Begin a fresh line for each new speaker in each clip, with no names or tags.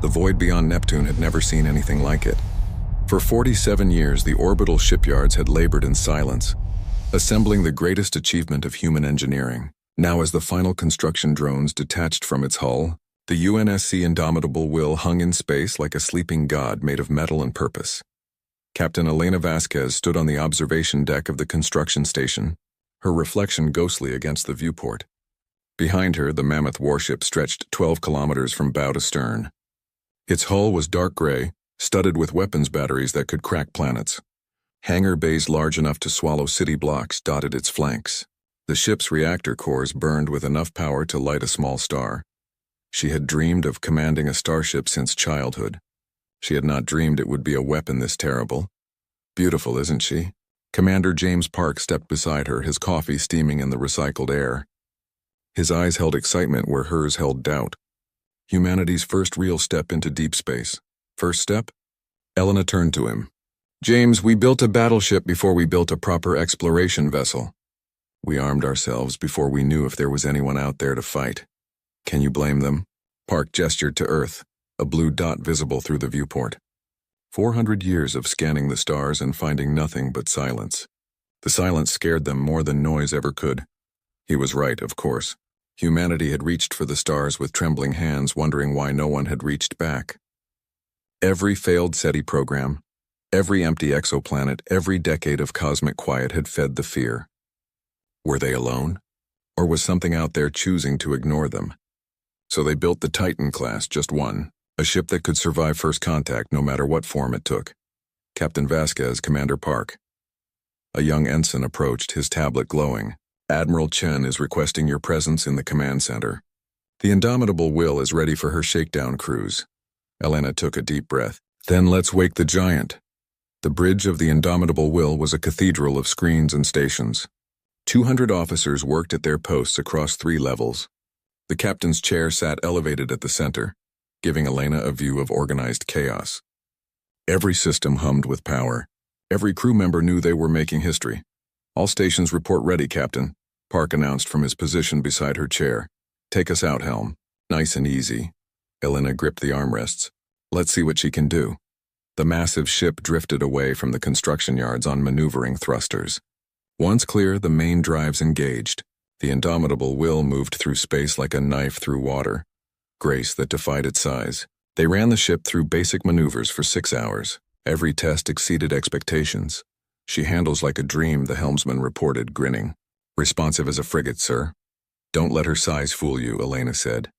The void beyond Neptune had never seen anything like it. For 47 years, the orbital shipyards had labored in silence, assembling the greatest achievement of human engineering. Now, as the final construction drones detached from its hull, the UNSC Indomitable Will hung in space like a sleeping god made of metal and purpose. Captain Elena Vasquez stood on the observation deck of the construction station, her reflection ghostly against the viewport. Behind her, the mammoth warship stretched 12 kilometers from bow to stern. Its hull was dark gray, studded with weapons batteries that could crack planets. Hangar bays large enough to swallow city blocks dotted its flanks. The ship's reactor cores burned with enough power to light a small star. She had dreamed of commanding a starship since childhood. She had not dreamed it would be a weapon this terrible. Beautiful, isn't she? Commander James Park stepped beside her, his coffee steaming in the recycled air. His eyes held excitement where hers held doubt. Humanity's first real step into deep space. First step? Elena turned to him. James, we built a battleship before we built a proper exploration vessel. We armed ourselves before we knew if there was anyone out there to fight. Can you blame them? Park gestured to Earth, a blue dot visible through the viewport. 400 years of scanning the stars and finding nothing but silence. The silence scared them more than noise ever could. He was right, of course. Humanity had reached for the stars with trembling hands, wondering why no one had reached back. Every failed SETI program, every empty exoplanet, every decade of cosmic quiet had fed the fear. Were they alone? Or was something out there choosing to ignore them? So they built the Titan class, just one, a ship that could survive first contact no matter what form it took. Captain Vasquez, Commander Park. A young ensign approached, his tablet glowing. Admiral Chen is requesting your presence in the command center. The Indomitable Will is ready for her shakedown cruise. Elena took a deep breath. Then let's wake the giant. The bridge of the Indomitable Will was a cathedral of screens and stations. 200 officers worked at their posts across 3 levels. The captain's chair sat elevated at the center, giving Elena a view of organized chaos. Every system hummed with power. Every crew member knew they were making history. All stations report ready, Captain, Park announced from his position beside her chair. Take us out, Helm. Nice and easy. Elena gripped the armrests. Let's see what she can do. The massive ship drifted away from the construction yards on maneuvering thrusters. Once clear, the main drives engaged. The Indomitable Will moved through space like a knife through water. Grace that defied its size. They ran the ship through basic maneuvers for 6 hours. Every test exceeded expectations. She handles like a dream, the helmsman reported, grinning. Responsive as a frigate, sir. Don't let her size fool you, Elena said.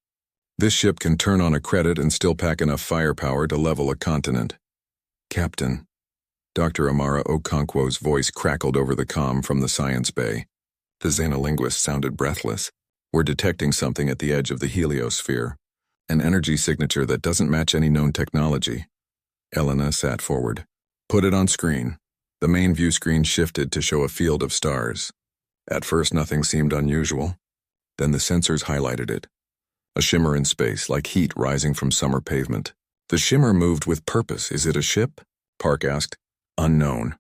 This ship can turn on a credit and still pack enough firepower to level a continent. Captain. Dr. Amara Okonkwo's voice crackled over the comm from the science bay. The xenolinguist sounded breathless. We're detecting something at the edge of the heliosphere. An energy signature that doesn't match any known technology. Elena sat forward. Put it on screen. The main view screen shifted to show a field of stars. At first nothing seemed unusual. Then the sensors highlighted it. A shimmer in space, like heat rising from summer pavement. The shimmer moved with purpose. Is it a ship? Park asked. Unknown.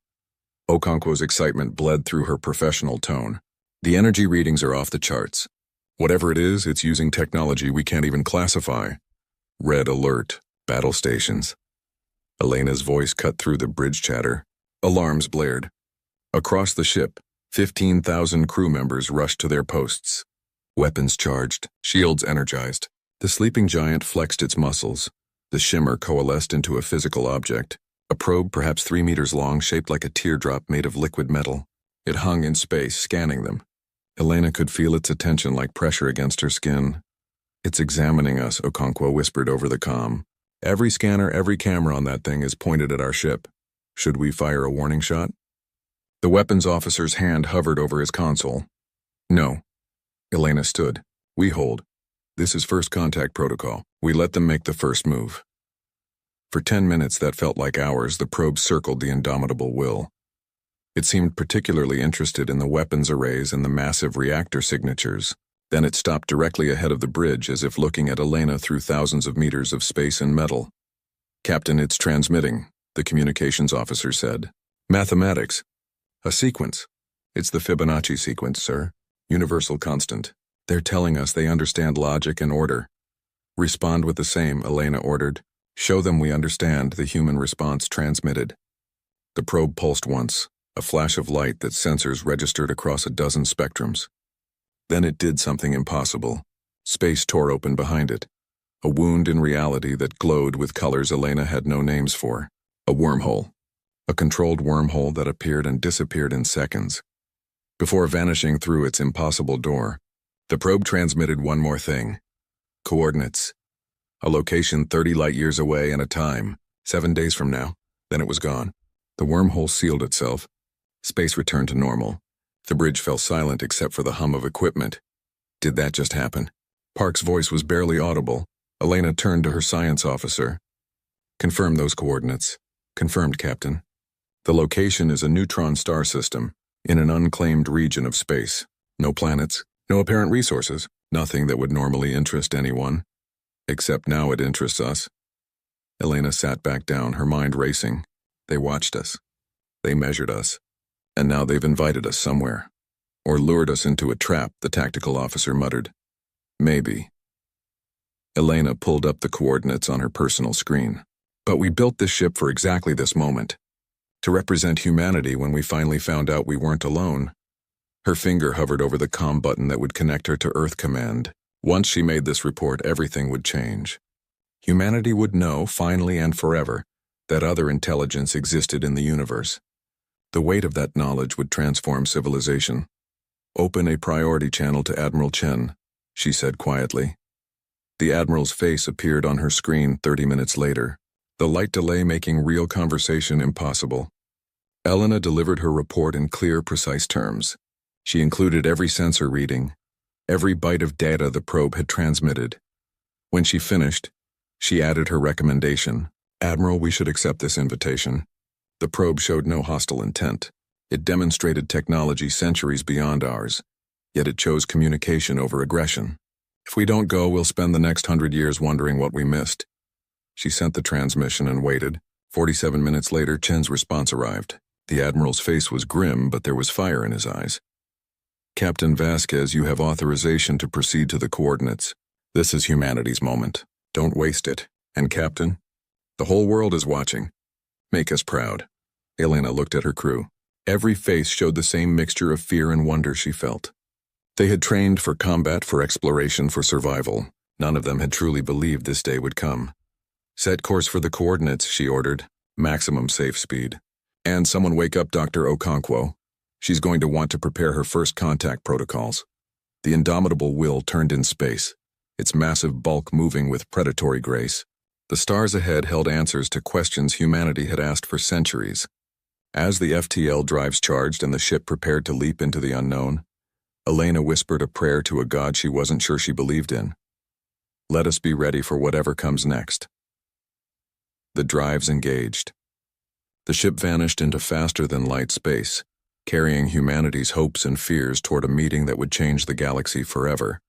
Okonkwo's excitement bled through her professional tone. The energy readings are off the charts. Whatever it is, it's using technology we can't even classify. Red alert. Battle stations. Elena's voice cut through the bridge chatter. Alarms blared. Across the ship, 15,000 crew members rushed to their posts. Weapons charged, shields energized. The sleeping giant flexed its muscles. The shimmer coalesced into a physical object. A probe perhaps 3 meters long, shaped like a teardrop made of liquid metal. It hung in space, scanning them. Elena could feel its attention like pressure against her skin. It's examining us, Okonkwo whispered over the comm. Every scanner, every camera on that thing is pointed at our ship. Should we fire a warning shot? The weapons officer's hand hovered over his console. No. Elena stood. We hold. This is first contact protocol. We let them make the first move. For 10 minutes that felt like hours, the probe circled the Indomitable Will. It seemed particularly interested in the weapons arrays and the massive reactor signatures. Then it stopped directly ahead of the bridge, as if looking at Elena through thousands of meters of space and metal. Captain, it's transmitting, the communications officer said. Mathematics. A sequence. It's the Fibonacci sequence, sir. Universal constant. They're telling us they understand logic and order. Respond with the same, Elena ordered. Show them we understand, the human response transmitted. The probe pulsed once, a flash of light that sensors registered across a dozen spectrums. Then it did something impossible. Space tore open behind it. A wound in reality that glowed with colors Elena had no names for. A wormhole. A controlled wormhole that appeared and disappeared in seconds. Before vanishing through its impossible door, the probe transmitted one more thing. Coordinates. A location 30 light-years away and a time, 7 days from now. Then it was gone. The wormhole sealed itself. Space returned to normal. The bridge fell silent except for the hum of equipment. Did that just happen? Park's voice was barely audible. Elena turned to her science officer. Confirm those coordinates. Confirmed, Captain. The location is a neutron star system, in an unclaimed region of space. No planets, no apparent resources, nothing that would normally interest anyone. Except now it interests us. Elena sat back down, her mind racing. They watched us. They measured us. And now they've invited us somewhere. Or lured us into a trap, the tactical officer muttered. Maybe. Elena pulled up the coordinates on her personal screen. But we built this ship for exactly this moment. To represent humanity when we finally found out we weren't alone. Her finger hovered over the comm button that would connect her to Earth Command. Once she made this report, everything would change. Humanity would know, finally and forever, that other intelligence existed in the universe. The weight of that knowledge would transform civilization. Open a priority channel to Admiral Chen, she said quietly. The Admiral's face appeared on her screen 30 minutes later, the light delay making real conversation impossible. Elena delivered her report in clear, precise terms. She included every sensor reading, every byte of data the probe had transmitted. When she finished, she added her recommendation. Admiral, we should accept this invitation. The probe showed no hostile intent. It demonstrated technology centuries beyond ours, yet it chose communication over aggression. If we don't go, we'll spend the next 100 years wondering what we missed. She sent the transmission and waited. 47 minutes later, Chen's response arrived. The Admiral's face was grim, but there was fire in his eyes. Captain Vasquez, you have authorization to proceed to the coordinates. This is humanity's moment. Don't waste it. And Captain, the whole world is watching. Make us proud. Elena looked at her crew. Every face showed the same mixture of fear and wonder she felt. They had trained for combat, for exploration, for survival. None of them had truly believed this day would come. Set course for the coordinates, she ordered. Maximum safe speed. And someone wake up Dr. Okonkwo. She's going to want to prepare her first contact protocols. The indomitable will turned in space, its massive bulk moving with predatory grace. The stars ahead held answers to questions humanity had asked for centuries. As the FTL drives charged and the ship prepared to leap into the unknown, Elena whispered a prayer to a god she wasn't sure she believed in. Let us be ready for whatever comes next. The drives engaged. The ship vanished into faster-than-light space, carrying humanity's hopes and fears toward a meeting that would change the galaxy forever.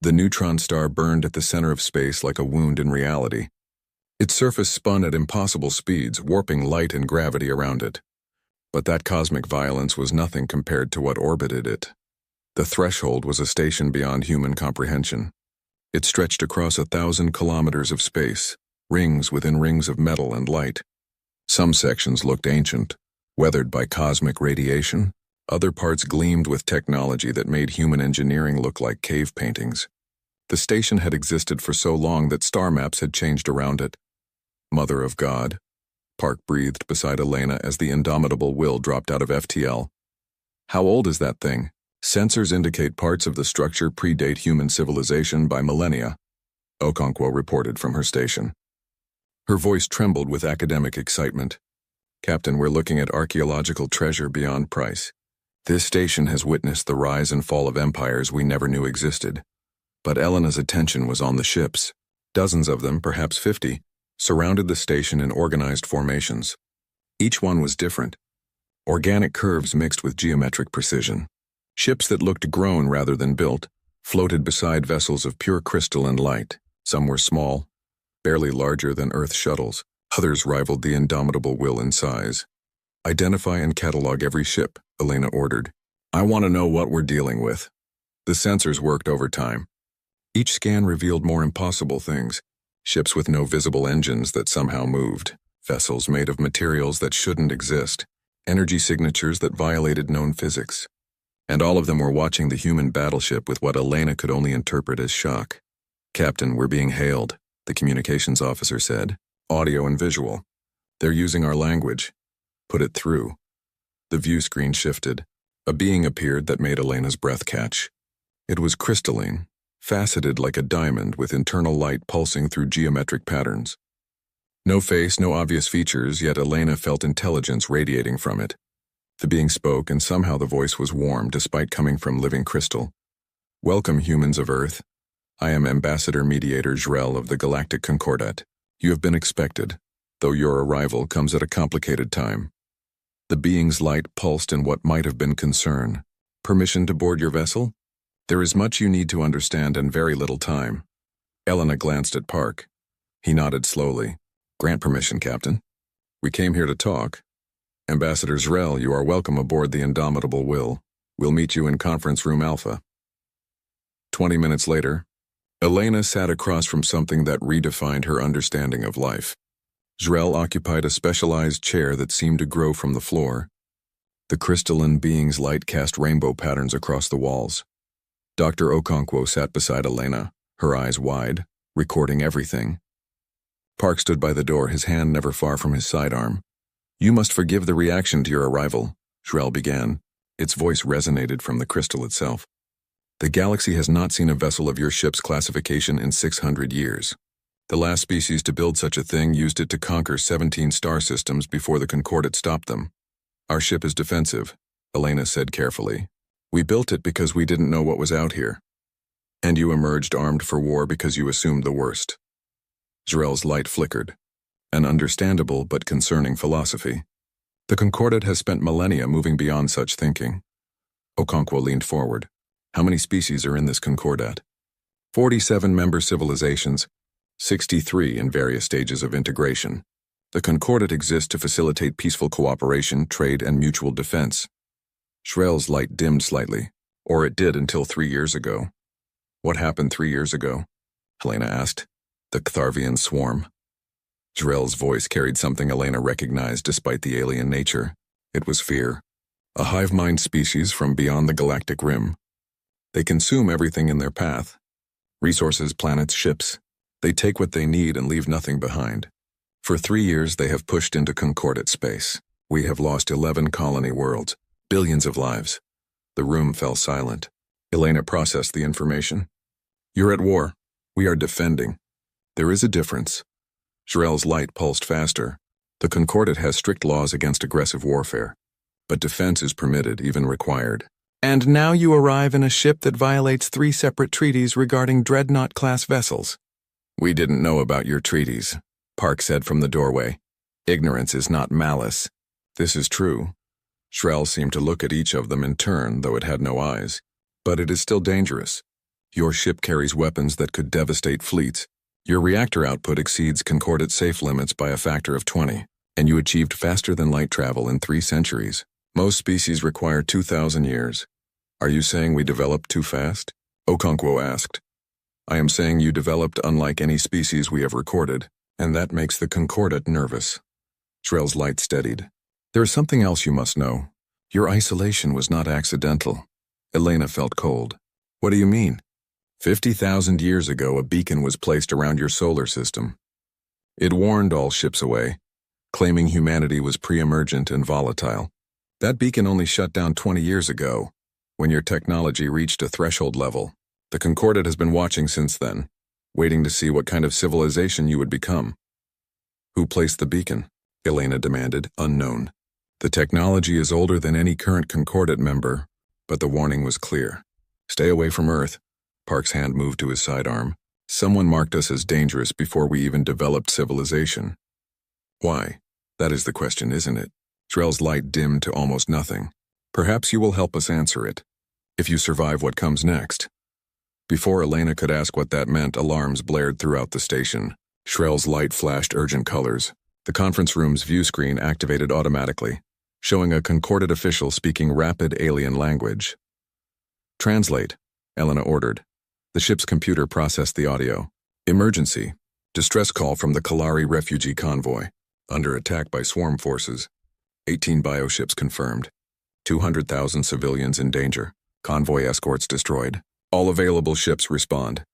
The neutron star burned at the center of space like a wound in reality. Its surface spun at impossible speeds, warping light and gravity around it. But that cosmic violence was nothing compared to what orbited it. The threshold was a station beyond human comprehension. It stretched across 1,000 kilometers of space, rings within rings of metal and light. Some sections looked ancient, weathered by cosmic radiation. Other parts gleamed with technology that made human engineering look like cave paintings. The station had existed for so long that star maps had changed around it. Mother of God, Park breathed beside Elena as the indomitable will dropped out of FTL. How old is that thing? Sensors indicate parts of the structure predate human civilization by millennia, Okonkwo reported from her station. Her voice trembled with academic excitement. Captain, we're looking at archaeological treasure beyond price. This station has witnessed the rise and fall of empires we never knew existed. But Elena's attention was on the ships. Dozens of them, perhaps 50, surrounded the station in organized formations. Each one was different. Organic curves mixed with geometric precision. Ships that looked grown rather than built floated beside vessels of pure crystal and light. Some were small, barely larger than Earth shuttles. Others rivaled the indomitable will in size. Identify and catalog every ship, Elena ordered. I want to know what we're dealing with. The sensors worked overtime. Each scan revealed more impossible things. Ships with no visible engines that somehow moved. Vessels made of materials that shouldn't exist. Energy signatures that violated known physics. And all of them were watching the human battleship with what Elena could only interpret as shock. "Captain, we're being hailed," the communications officer said. "Audio and visual. They're using our language. Put it through." The view screen shifted. A being appeared that made Elena's breath catch. It was crystalline, faceted like a diamond with internal light pulsing through geometric patterns. No face, no obvious features, yet Elena felt intelligence radiating from it. The being spoke, and somehow the voice was warm despite coming from living crystal. "Welcome, humans of Earth. I am Ambassador Mediator Jrel of the Galactic Concordat. You have been expected, though your arrival comes at a complicated time." The being's light pulsed in what might have been concern. "Permission to board your vessel? There is much you need to understand and very little time." Elena glanced at Park. He nodded slowly. "Grant permission, Captain. We came here to talk. Ambassador Jrel, you are welcome aboard the Indomitable Will. We'll meet you in Conference Room Alpha." 20 minutes later, Elena sat across from something that redefined her understanding of life. Jrel occupied a specialized chair that seemed to grow from the floor. The crystalline being's light cast rainbow patterns across the walls. Dr. Okonkwo sat beside Elena, her eyes wide, recording everything. Park stood by the door, his hand never far from his sidearm. "You must forgive the reaction to your arrival," Jrel began. Its voice resonated from the crystal itself. "The galaxy has not seen a vessel of your ship's classification in 600 years. The last species to build such a thing used it to conquer 17 star systems before the Concordat stopped them. Our ship is defensive," Elena said carefully. "We built it because we didn't know what was out here. And you emerged armed for war because you assumed the worst." Jrel's light flickered. An understandable but concerning philosophy. The Concordat has spent millennia moving beyond such thinking. Okonkwo leaned forward. "How many species are in this Concordat?" 47 member civilizations, 63 in various stages of integration. The Concordat exists to facilitate peaceful cooperation, trade, and mutual defense. Jrel's light dimmed slightly, or it did until 3 years ago. "What happened 3 years ago?" Elena asked. "The Ktharvian swarm." Jrel's voice carried something Elena recognized despite the alien nature. It was fear. A hive mind species from beyond the galactic rim. They consume everything in their path. Resources, planets, ships. They take what they need and leave nothing behind. For 3 years they have pushed into Concordat space. We have lost 11 colony worlds, billions of lives. The room fell silent. Elena processed the information. "You're at war. We are defending. There is a difference." Jrel's light pulsed faster. "The Concordat has strict laws against aggressive warfare. But defense is permitted, even required." "And now you arrive in a ship that violates 3 separate treaties regarding Dreadnought-class vessels." "We didn't know about your treaties," Park said from the doorway. "Ignorance is not malice." "This is true." Jrel seemed to look at each of them in turn, though it had no eyes. "But it is still dangerous. Your ship carries weapons that could devastate fleets. Your reactor output exceeds Concordat safe limits by a factor of 20, and you achieved faster than light travel in 3 centuries. Most species require 2,000 years. Are you saying we developed too fast?" Okonkwo asked. "I am saying you developed unlike any species we have recorded, and that makes the Concordat nervous." Jrel's light steadied. "There is something else you must know. Your isolation was not accidental." Elena felt cold. "What do you mean?" 50,000 years ago, a beacon was placed around your solar system. It warned all ships away, claiming humanity was pre-emergent and volatile. That beacon only shut down 20 years ago, when your technology reached a threshold level. The Concordat has been watching since then, waiting to see what kind of civilization you would become. "Who placed the beacon?" Elena demanded, unknown. "The technology is older than any current Concordat member, but the warning was clear. Stay away from Earth." Park's hand moved to his sidearm. "Someone marked us as dangerous before we even developed civilization." "Why? That is the question, isn't it?" Jrel's light dimmed to almost nothing. "Perhaps you will help us answer it, if you survive what comes next." Before Elena could ask what that meant, alarms blared throughout the station. Jrel's light flashed urgent colors. The conference room's view screen activated automatically, showing a Concordat official speaking rapid alien language. "Translate," Elena ordered. The ship's computer processed the audio. Emergency. Distress call from the Kalari refugee convoy. Under attack by swarm forces. 18 bioships confirmed. 200,000 civilians in danger. Convoy escorts destroyed. All available ships respond.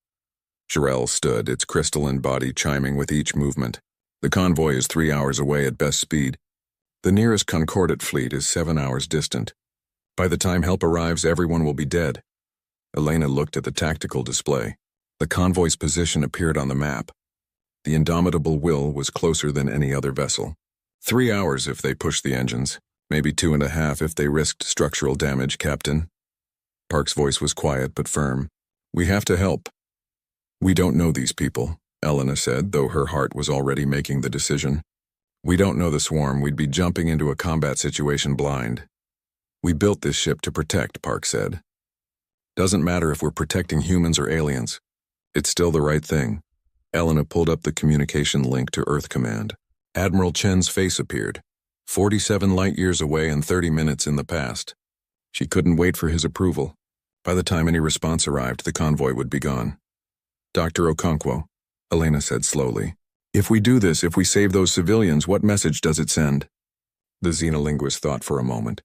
Jarrell stood, its crystalline body chiming with each movement. The convoy is 3 hours away at best speed. The nearest Concordat fleet is 7 hours distant. By the time help arrives, everyone will be dead. Elena looked at the tactical display. The convoy's position appeared on the map. The Indomitable Will was closer than any other vessel. 3 hours if they pushed the engines, maybe 2.5 if they risked structural damage, Captain. Park's voice was quiet but firm. We have to help. We don't know these people, Elena said, though her heart was already making the decision. We don't know the swarm, we'd be jumping into a combat situation blind. We built this ship to protect, Park said. Doesn't matter if we're protecting humans or aliens. It's still the right thing. Elena pulled up the communication link to Earth Command. Admiral Chen's face appeared. 47 light-years away and 30 minutes in the past. She couldn't wait for his approval. By the time any response arrived, the convoy would be gone. Dr. Okonkwo, Elena said slowly. If we do this, if we save those civilians, what message does it send? The xenolinguist thought for a moment.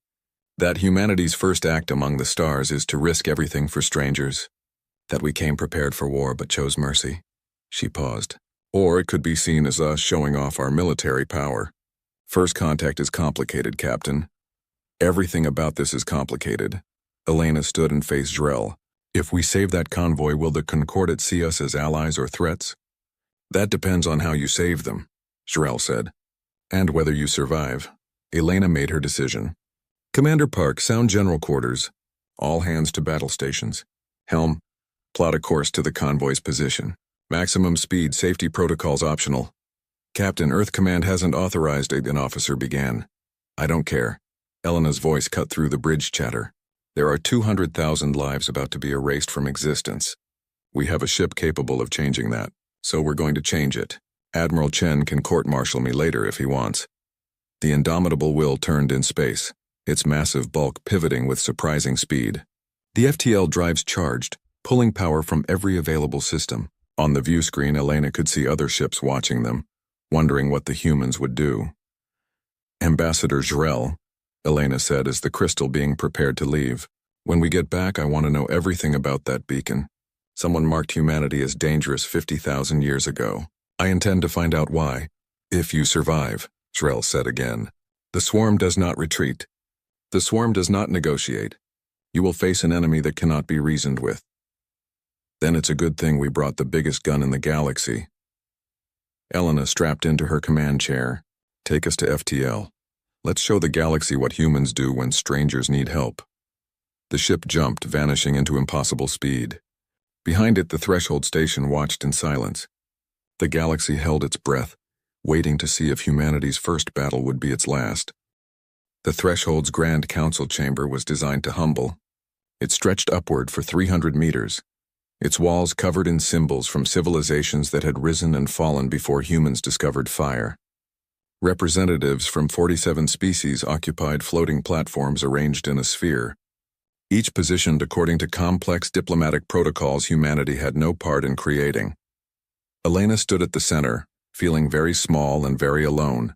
That humanity's first act among the stars is to risk everything for strangers. That we came prepared for war but chose mercy. She paused. Or it could be seen as us showing off our military power. First contact is complicated, Captain. Everything about this is complicated. Elena stood and faced Jarrell. If we save that convoy, will the Concordat see us as allies or threats? That depends on how you save them, Jarrell said. And whether you survive. Elena made her decision. Commander Park, sound general quarters. All hands to battle stations. Helm, plot a course to the convoy's position. Maximum speed, safety protocols optional. Captain, Earth Command hasn't authorized it, an officer began. I don't care. Elena's voice cut through the bridge chatter. There are 200,000 lives about to be erased from existence. We have a ship capable of changing that, so we're going to change it. Admiral Chen can court-martial me later if he wants. The Indomitable Will turned in space, its massive bulk pivoting with surprising speed. The FTL drives charged, pulling power from every available system. On the view screen, Elena could see other ships watching them, wondering what the humans would do. Ambassador Jarrell, Elena said as the crystal being prepared to leave. When we get back, I want to know everything about that beacon. Someone marked humanity as dangerous 50,000 years ago. I intend to find out why. If you survive, Jarrell said again. The swarm does not retreat. The swarm does not negotiate. You will face an enemy that cannot be reasoned with. Then it's a good thing we brought the biggest gun in the galaxy. Elena strapped into her command chair. Take us to FTL. Let's show the galaxy what humans do when strangers need help. The ship jumped, vanishing into impossible speed. Behind it, the threshold station watched in silence. The galaxy held its breath, waiting to see if humanity's first battle would be its last. The threshold's grand council chamber was designed to humble. It stretched upward for 300 meters. Its walls covered in symbols from civilizations that had risen and fallen before humans discovered fire. Representatives from 47 species occupied floating platforms arranged in a sphere, each positioned according to complex diplomatic protocols humanity had no part in creating. Elena stood at the center, feeling very small and very alone.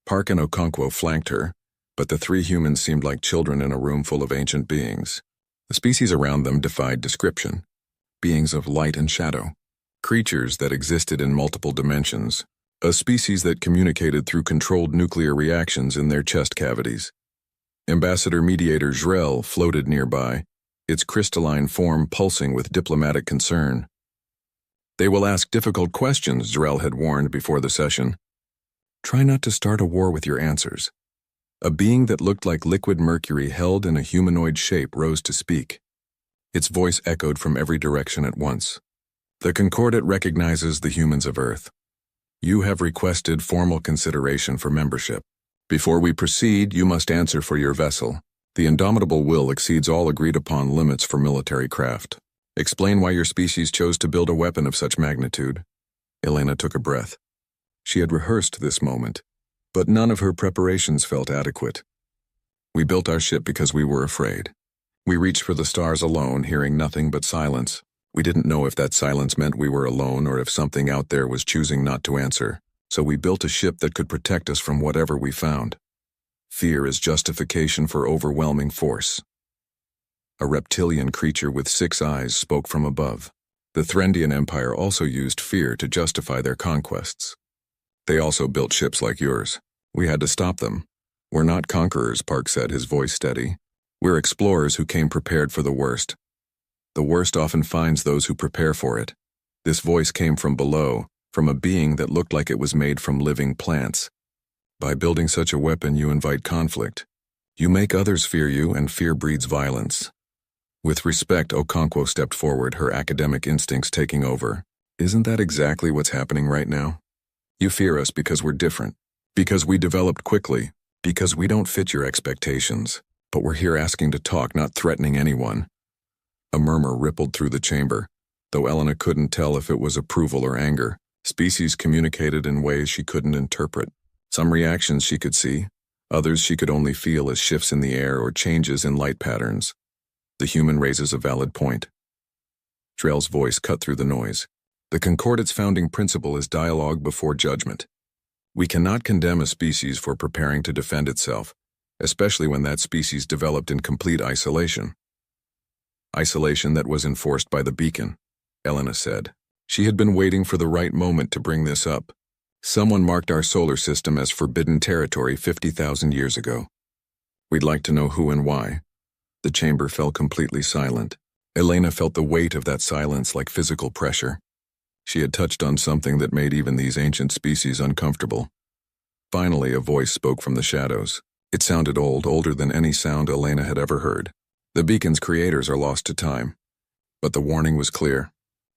Park and Okonkwo flanked her, but the three humans seemed like children in a room full of ancient beings. The species around them defied description. Beings of light and shadow, creatures that existed in multiple dimensions, a species that communicated through controlled nuclear reactions in their chest cavities. Ambassador Mediator Jarrell floated nearby, its crystalline form pulsing with diplomatic concern. They will ask difficult questions, Jarrell had warned before the session. Try not to start a war with your answers. A being that looked like liquid mercury held in a humanoid shape rose to speak. Its voice echoed from every direction at once. The Concordat recognizes the humans of Earth. You have requested formal consideration for membership. Before we proceed, you must answer for your vessel. The Indomitable Will exceeds all agreed-upon limits for military craft. Explain why your species chose to build a weapon of such magnitude. Elena took a breath. She had rehearsed this moment, but none of her preparations felt adequate. We built our ship because we were afraid. We reached for the stars alone, hearing nothing but silence. We didn't know if that silence meant we were alone or if something out there was choosing not to answer, so we built a ship that could protect us from whatever we found. Fear is justification for overwhelming force. A reptilian creature with 6 eyes spoke from above. The Threndian Empire also used fear to justify their conquests. They also built ships like yours. We had to stop them. We're not conquerors, Park said, his voice steady. We're explorers who came prepared for the worst. The worst often finds those who prepare for it. This voice came from below, from a being that looked like it was made from living plants. By building such a weapon, you invite conflict. You make others fear you, and fear breeds violence. With respect, Okonkwo stepped forward, her academic instincts taking over. Isn't that exactly what's happening right now? You fear us because we're different, because we developed quickly, because we don't fit your expectations. But we're here asking to talk, not threatening anyone. A murmur rippled through the chamber. Though Elena couldn't tell if it was approval or anger, species communicated in ways she couldn't interpret. Some reactions she could see, others she could only feel as shifts in the air or changes in light patterns. The human raises a valid point. Drell's voice cut through the noise. The Concordate's founding principle is dialogue before judgment. We cannot condemn a species for preparing to defend itself, especially when that species developed in complete isolation. Isolation that was enforced by the beacon, Elena said. She had been waiting for the right moment to bring this up. Someone marked our solar system as forbidden territory 50,000 years ago. We'd like to know who and why. The chamber fell completely silent. Elena felt the weight of that silence like physical pressure. She had touched on something that made even these ancient species uncomfortable. Finally, a voice spoke from the shadows. It sounded old, older than any sound Elena had ever heard. The beacon's creators are lost to time. But the warning was clear.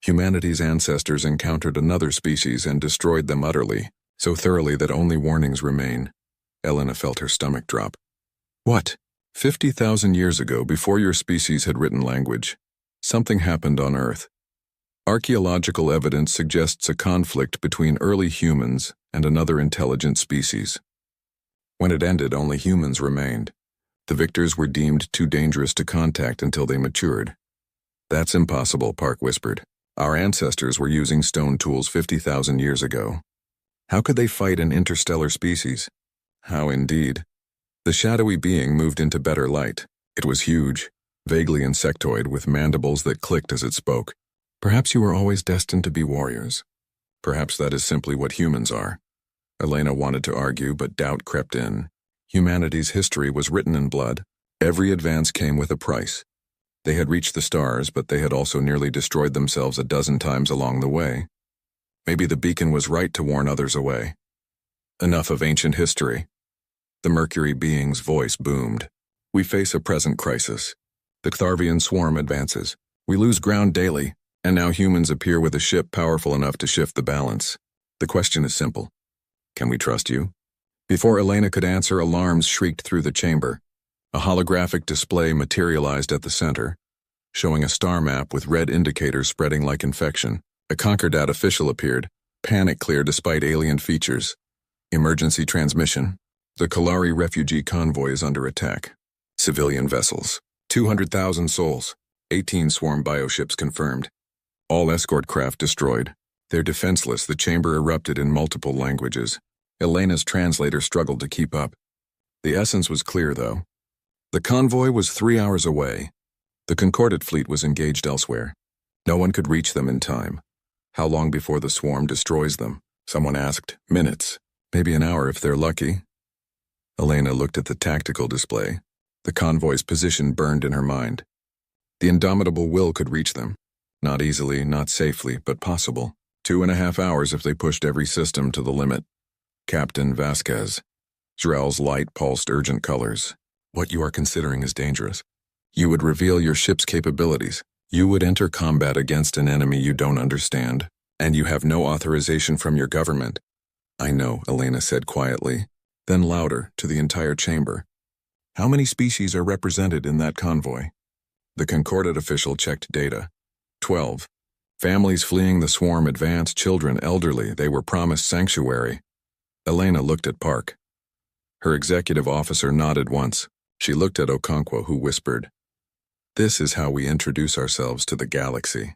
Humanity's ancestors encountered another species and destroyed them utterly, so thoroughly that only warnings remain. Elena felt her stomach drop. What? 50,000 years ago, before your species had written language, something happened on Earth. Archaeological evidence suggests a conflict between early humans and another intelligent species. When it ended, only humans remained. The victors were deemed too dangerous to contact until they matured. That's impossible, Park whispered. Our ancestors were using stone tools 50,000 years ago. How could they fight an interstellar species? How indeed. The shadowy being moved into better light. It was huge, vaguely insectoid, with mandibles that clicked as it spoke. Perhaps you were always destined to be warriors. Perhaps that is simply what humans are. Elena wanted to argue, but doubt crept in. Humanity's history was written in blood. Every advance came with a price. They had reached the stars, but they had also nearly destroyed themselves a dozen times along the way. Maybe the beacon was right to warn others away. Enough of ancient history. The Mercury being's voice boomed. We face a present crisis. The Ktharvian swarm advances. We lose ground daily, and now humans appear with a ship powerful enough to shift the balance. The question is simple. Can we trust you? Before Elena could answer, alarms shrieked through the chamber. A holographic display materialized at the center, showing a star map with red indicators spreading like infection. A Concordat official appeared, panic clear despite alien features. Emergency transmission. The Kalari refugee convoy is under attack. Civilian vessels. 200,000 souls. 18 swarm bioships confirmed. All escort craft destroyed. They're defenseless. The chamber erupted in multiple languages. Elena's translator struggled to keep up. The essence was clear, though. The convoy was 3 hours away. The Concordate fleet was engaged elsewhere. No one could reach them in time. How long before the swarm destroys them? Someone asked. Minutes. Maybe an hour if they're lucky. Elena looked at the tactical display. The convoy's position burned in her mind. The indomitable will could reach them. Not easily, not safely, but possible. 2.5 hours if they pushed every system to the limit. Captain Vasquez. Drell's light pulsed urgent colors. What you are considering is dangerous. You would reveal your ship's capabilities. You would enter combat against an enemy you don't understand, and you have no authorization from your government. I know, Elena said quietly, then louder to the entire chamber. How many species are represented in that convoy? The Concordate official checked data. 12. Families fleeing the swarm advanced, children, elderly, they were promised sanctuary. Elena looked at Park. Her executive officer nodded once. She looked at Okonkwo, who whispered, This is how we introduce ourselves to the galaxy.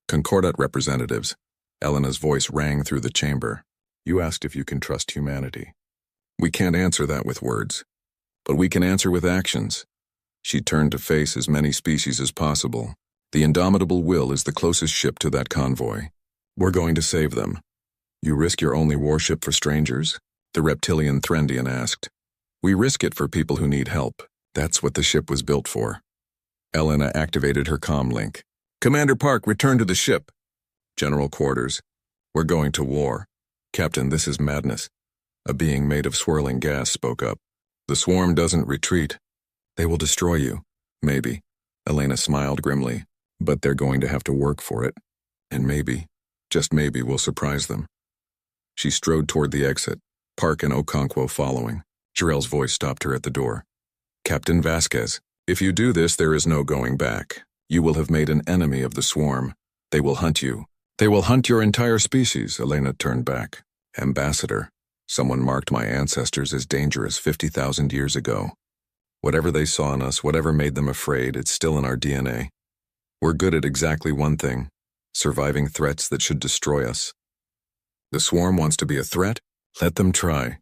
Concordat representatives. Elena's voice rang through the chamber. You asked if you can trust humanity. We can't answer that with words, but we can answer with actions. She turned to face as many species as possible. The indomitable will is the closest ship to that convoy. We're going to save them. You risk your only warship for strangers? The reptilian Threndian asked. We risk it for people who need help. That's what the ship was built for. Elena activated her comm link. Commander Park, return to the ship. General quarters. We're going to war. Captain, this is madness. A being made of swirling gas spoke up. The swarm doesn't retreat. They will destroy you. Maybe. Elena smiled grimly. But they're going to have to work for it. And maybe, just maybe, we'll surprise them. She strode toward the exit, Park and Okonkwo following. Jarrell's voice stopped her at the door. Captain Vasquez, if you do this, there is no going back. You will have made an enemy of the swarm. They will hunt you. They will hunt your entire species. Elena turned back. Ambassador, someone marked my ancestors as dangerous 50,000 years ago. Whatever they saw in us, whatever made them afraid, it's still in our DNA. We're good at exactly one thing, surviving threats that should destroy us. The swarm wants to be a threat? Let them try.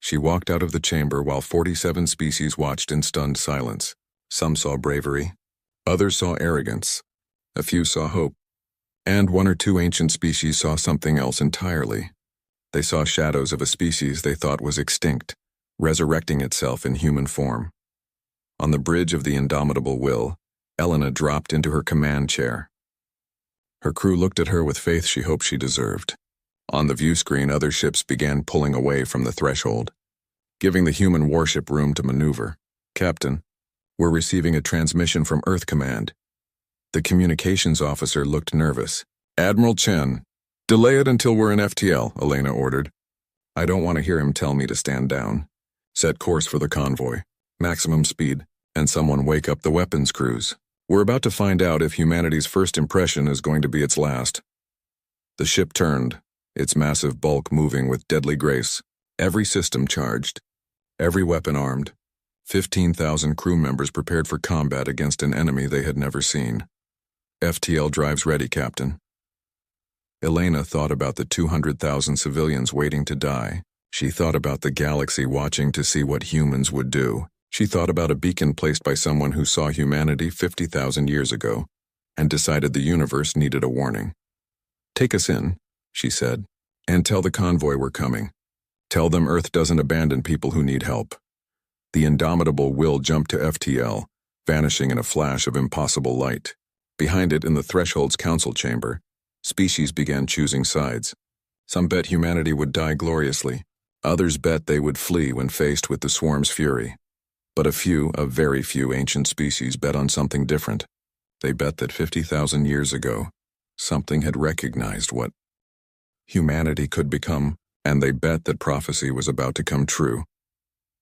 She walked out of the chamber while 47 species watched in stunned silence. Some saw bravery, others saw arrogance, a few saw hope, and one or two ancient species saw something else entirely. They saw shadows of a species they thought was extinct, resurrecting itself in human form. On the bridge of the indomitable will, Elena dropped into her command chair. Her crew looked at her with faith she hoped she deserved. On the view screen, other ships began pulling away from the threshold, giving the human warship room to maneuver. Captain, we're receiving a transmission from Earth Command. The communications officer looked nervous. Admiral Chen, delay it until we're in FTL, Elena ordered. I don't want to hear him tell me to stand down. Set course for the convoy. Maximum speed, and someone wake up the weapons crews. We're about to find out if humanity's first impression is going to be its last. The ship turned, its massive bulk moving with deadly grace, every system charged, every weapon armed, 15,000 crew members prepared for combat against an enemy they had never seen. FTL drives ready, Captain. Elena thought about the 200,000 civilians waiting to die. She thought about the galaxy watching to see what humans would do. She thought about a beacon placed by someone who saw humanity 50,000 years ago and decided the universe needed a warning. Take us in, she said, and tell the convoy we're coming. Tell them Earth doesn't abandon people who need help. The indomitable will jumped to FTL, vanishing in a flash of impossible light. Behind it, in the Threshold's council chamber, species began choosing sides. Some bet humanity would die gloriously. Others bet they would flee when faced with the swarm's fury. But a very few ancient species bet on something different. They bet that 50,000 years ago, something had recognized what humanity could become, and they bet that prophecy was about to come true.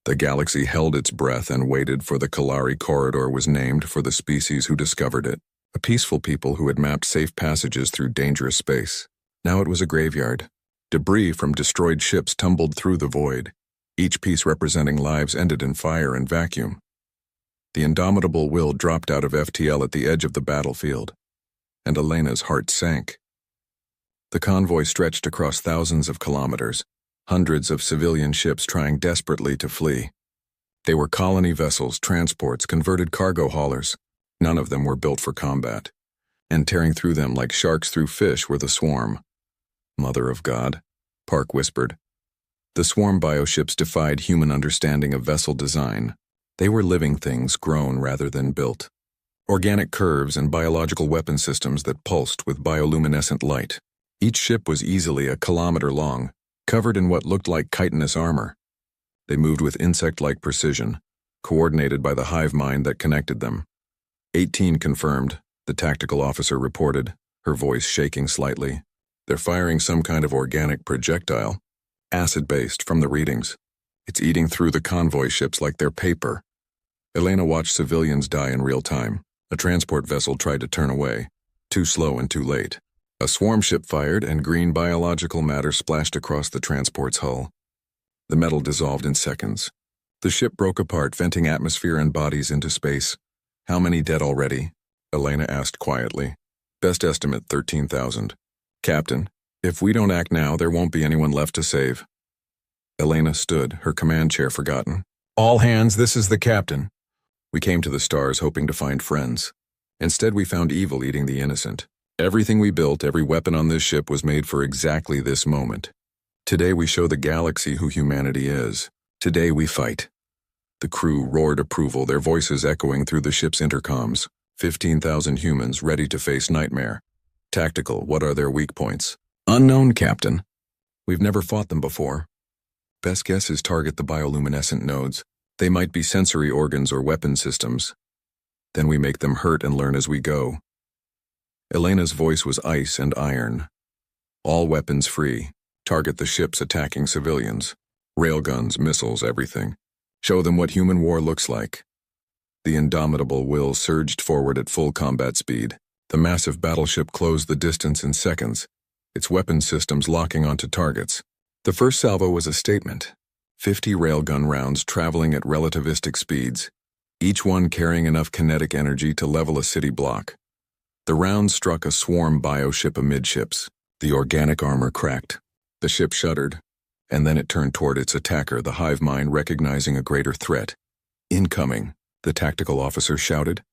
The galaxy held its breath and waited for the Kalari Corridor was named for the species who discovered it, a peaceful people who had mapped safe passages through dangerous space. Now it was a graveyard. Debris from destroyed ships tumbled through the void. Each piece representing lives ended in fire and vacuum. The indomitable will dropped out of FTL at the edge of the battlefield, and Elena's heart sank. The convoy stretched across thousands of kilometers, hundreds of civilian ships trying desperately to flee. They were colony vessels, transports, converted cargo haulers. None of them were built for combat, and tearing through them like sharks through fish were the swarm. Mother of God, Park whispered. The swarm bioships defied human understanding of vessel design. They were living things grown rather than built. Organic curves and biological weapon systems that pulsed with bioluminescent light. Each ship was easily a kilometer long, covered in what looked like chitinous armor. They moved with insect-like precision, coordinated by the hive mind that connected them. 18 confirmed, the tactical officer reported, her voice shaking slightly. They're firing some kind of organic projectile, acid-based from the readings. It's eating through the convoy ships like they're paper. Elena watched civilians die in real time. A transport vessel tried to turn away, too slow and too late. A swarm ship fired and green biological matter splashed across the transport's hull. The metal dissolved in seconds. The ship broke apart, venting atmosphere and bodies into space. How many dead already? Elena asked quietly. Best estimate 13,000. Captain, if we don't act now, there won't be anyone left to save. Elena stood, her command chair forgotten. All hands, this is the captain. We came to the stars hoping to find friends. Instead, we found evil eating the innocent. Everything we built, every weapon on this ship was made for exactly this moment. Today we show the galaxy who humanity is. Today we fight. The crew roared approval, their voices echoing through the ship's intercoms. 15,000 humans ready to face nightmare. Tactical, what are their weak points? Unknown, Captain. We've never fought them before. Best guess is target the bioluminescent nodes. They might be sensory organs or weapon systems. Then we make them hurt and learn as we go. Elena's voice was ice and iron. All weapons free. Target the ships attacking civilians. Railguns, missiles, everything. Show them what human war looks like. The indomitable will surged forward at full combat speed. The massive battleship closed the distance in seconds, its weapon systems locking onto targets. The first salvo was a statement. 50 railgun rounds traveling at relativistic speeds, each one carrying enough kinetic energy to level a city block. The rounds struck a swarm bioship amidships. The organic armor cracked. The ship shuddered, and then it turned toward its attacker, the hive mind recognizing a greater threat. Incoming, the tactical officer shouted.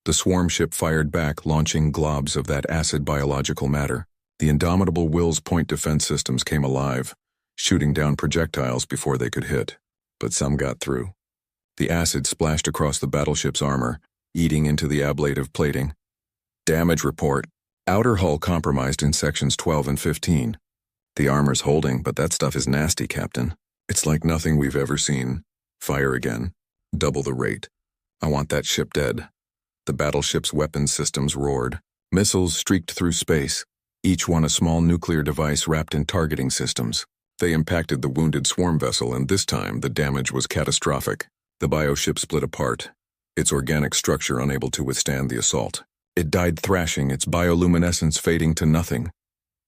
The swarm ship fired back, launching globs of that acid biological matter. The indomitable will's point defense systems came alive, shooting down projectiles before they could hit. But some got through. The acid splashed across the battleship's armor, eating into the ablative plating. Damage report. Outer hull compromised in sections 12 and 15. The armor's holding, but that stuff is nasty, Captain. It's like nothing we've ever seen. Fire again. Double the rate. I want that ship dead. The battleship's weapons systems roared. Missiles streaked through space, each one a small nuclear device wrapped in targeting systems. They impacted the wounded swarm vessel, and this time the damage was catastrophic. The bioship split apart, its organic structure unable to withstand the assault. It died thrashing, its bioluminescence fading to nothing.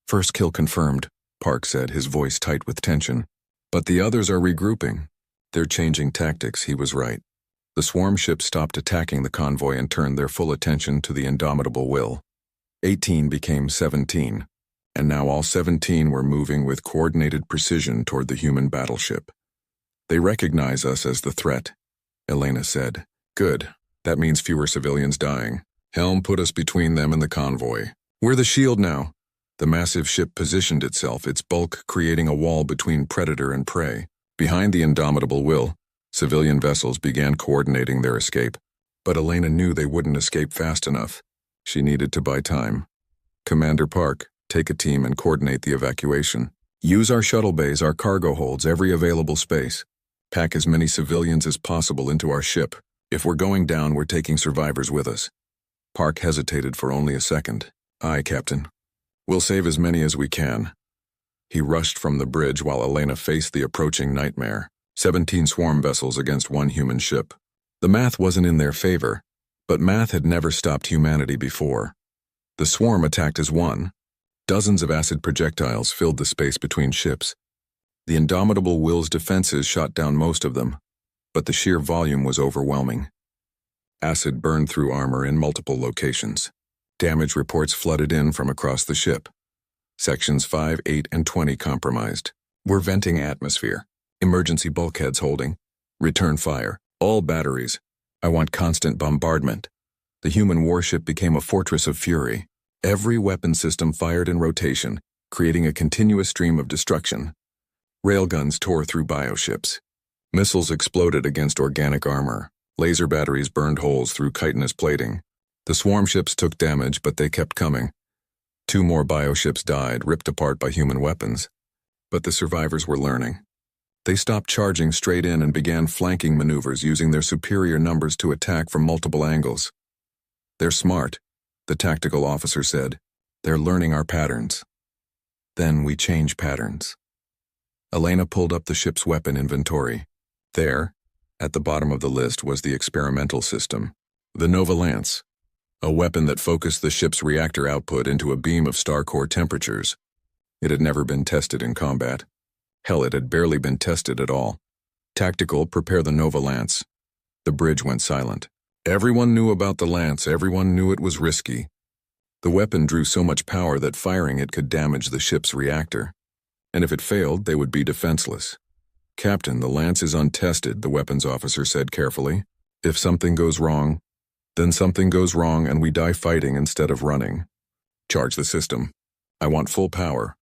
First kill confirmed, Park said, his voice tight with tension. But the others are regrouping. They're changing tactics, he was right. The swarm ships stopped attacking the convoy and turned their full attention to the indomitable will. 18 became 17, and now all 17 were moving with coordinated precision toward the human battleship. They recognize us as the threat, Elena said. Good, that means fewer civilians dying. Helm put us between them and the convoy. We're the shield now. The massive ship positioned itself, its bulk creating a wall between predator and prey. Behind the indomitable will, civilian vessels began coordinating their escape. But Elena knew they wouldn't escape fast enough. She needed to buy time. Commander Park, take a team and coordinate the evacuation. Use our shuttle bays, our cargo holds, every available space. Pack as many civilians as possible into our ship. If we're going down, we're taking survivors with us. Park hesitated for only a second. Aye, Captain. We'll save as many as we can. He rushed from the bridge while Elena faced the approaching nightmare. 17 swarm vessels against one human ship. The math wasn't in their favor, but math had never stopped humanity before. The swarm attacked as one. Dozens of acid projectiles filled the space between ships. The indomitable will's defenses shot down most of them, but the sheer volume was overwhelming. Acid burned through armor in multiple locations. Damage reports flooded in from across the ship. Sections 5, 8, and 20 compromised. We're venting atmosphere. Emergency bulkheads holding. Return fire. All batteries. I want constant bombardment. The human warship became a fortress of fury. Every weapon system fired in rotation, creating a continuous stream of destruction. Railguns tore through bioships. Missiles exploded against organic armor. Laser batteries burned holes through chitinous plating. The swarm ships took damage, but they kept coming. 2 more bioships died, ripped apart by human weapons. But the survivors were learning. They stopped charging straight in and began flanking maneuvers using their superior numbers to attack from multiple angles. They're smart, the tactical officer said. They're learning our patterns. Then we change patterns. Elena pulled up the ship's weapon inventory. There, at the bottom of the list, was the experimental system, the Nova Lance, a weapon that focused the ship's reactor output into a beam of star core temperatures. It had never been tested in combat. Hell, it had barely been tested at all. Tactical, prepare the Nova Lance. The bridge went silent. Everyone knew about the Lance, everyone knew it was risky. The weapon drew so much power that firing it could damage the ship's reactor. And if it failed, they would be defenseless. "Captain, the lance is untested," the weapons officer said carefully. "If something goes wrong, then something goes wrong and we die fighting instead of running. Charge the system. I want full power."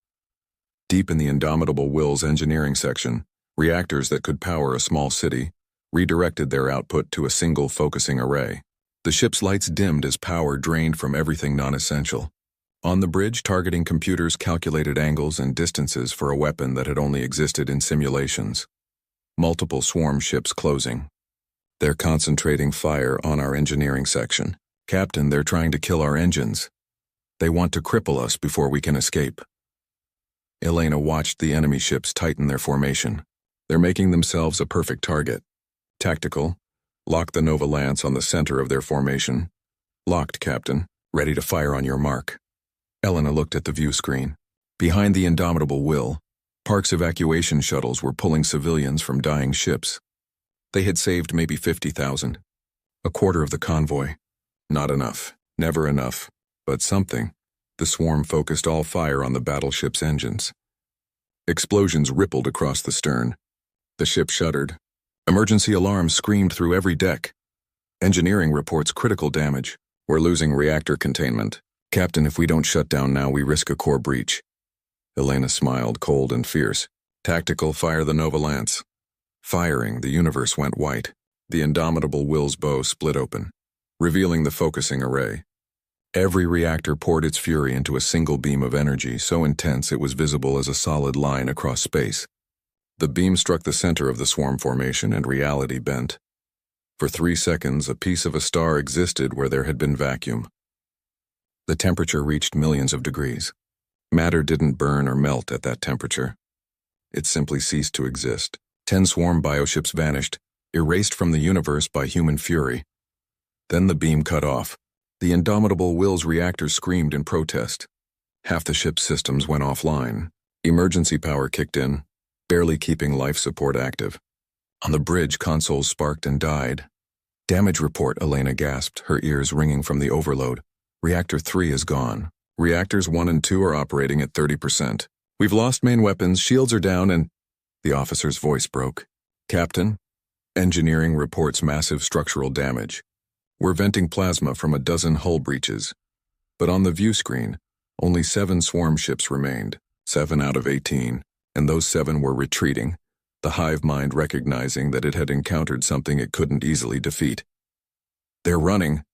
Deep in the Indomitable Will's engineering section, reactors that could power a small city redirected their output to a single focusing array. The ship's lights dimmed as power drained from everything non-essential. On the bridge, targeting computers calculated angles and distances for a weapon that had only existed in simulations. Multiple swarm ships closing. "They're concentrating fire on our engineering section. Captain, they're trying to kill our engines. They want to cripple us before we can escape." Elena watched the enemy ships tighten their formation. They're making themselves a perfect target. Tactical. Lock the Nova Lance on the center of their formation. "Locked, Captain. Ready to fire on your mark." Elena looked at the view screen. Behind the Indomitable Will, Park's evacuation shuttles were pulling civilians from dying ships. They had saved maybe 50,000. A quarter of the convoy. Not enough. Never enough. But something. The swarm focused all fire on the battleship's engines. Explosions rippled across the stern. The ship shuddered. Emergency alarms screamed through every deck. Engineering reports critical damage. "We're losing reactor containment. Captain, if we don't shut down now, we risk a core breach." Elena smiled, cold and fierce. "Tactical, fire the Nova Lance." Firing, the universe went white. The Indomitable Will's bow split open, revealing the focusing array. Every reactor poured its fury into a single beam of energy, so intense it was visible as a solid line across space. The beam struck the center of the swarm formation and reality bent. For 3 seconds, a piece of a star existed where there had been vacuum. The temperature reached millions of degrees. Matter didn't burn or melt at that temperature. It simply ceased to exist. 10 swarm bioships vanished, erased from the universe by human fury. Then the beam cut off. The Indomitable Will's reactors screamed in protest. Half the ship's systems went offline. Emergency power kicked in, barely keeping life support active. On the bridge, consoles sparked and died. "Damage report," Elena gasped, her ears ringing from the overload. "Reactor 3 is gone. Reactors 1 and 2 are operating at 30%. We've lost main weapons, shields are down, and..." The officer's voice broke. "Captain, engineering reports massive structural damage. We're venting plasma from a dozen hull breaches. But on the view screen, only 7 swarm ships remained, 7 out of 18, and those 7 were retreating, the hive mind recognizing that it had encountered something it couldn't easily defeat. "They're running."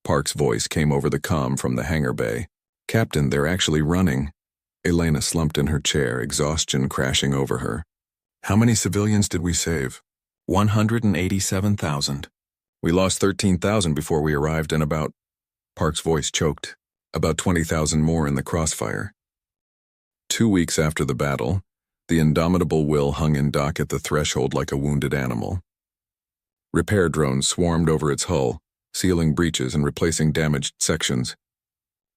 Park's voice came over the comm from the hangar bay. "Captain, they're actually running." Elena slumped in her chair, exhaustion crashing over her. "How many civilians did we save?" 187,000. "We lost 13,000 before we arrived and about..." Park's voice choked. "About 20,000 more in the crossfire." 2 weeks after the battle, the Indomitable Will hung in dock at the threshold like a wounded animal. Repair drones swarmed over its hull, sealing breaches and replacing damaged sections.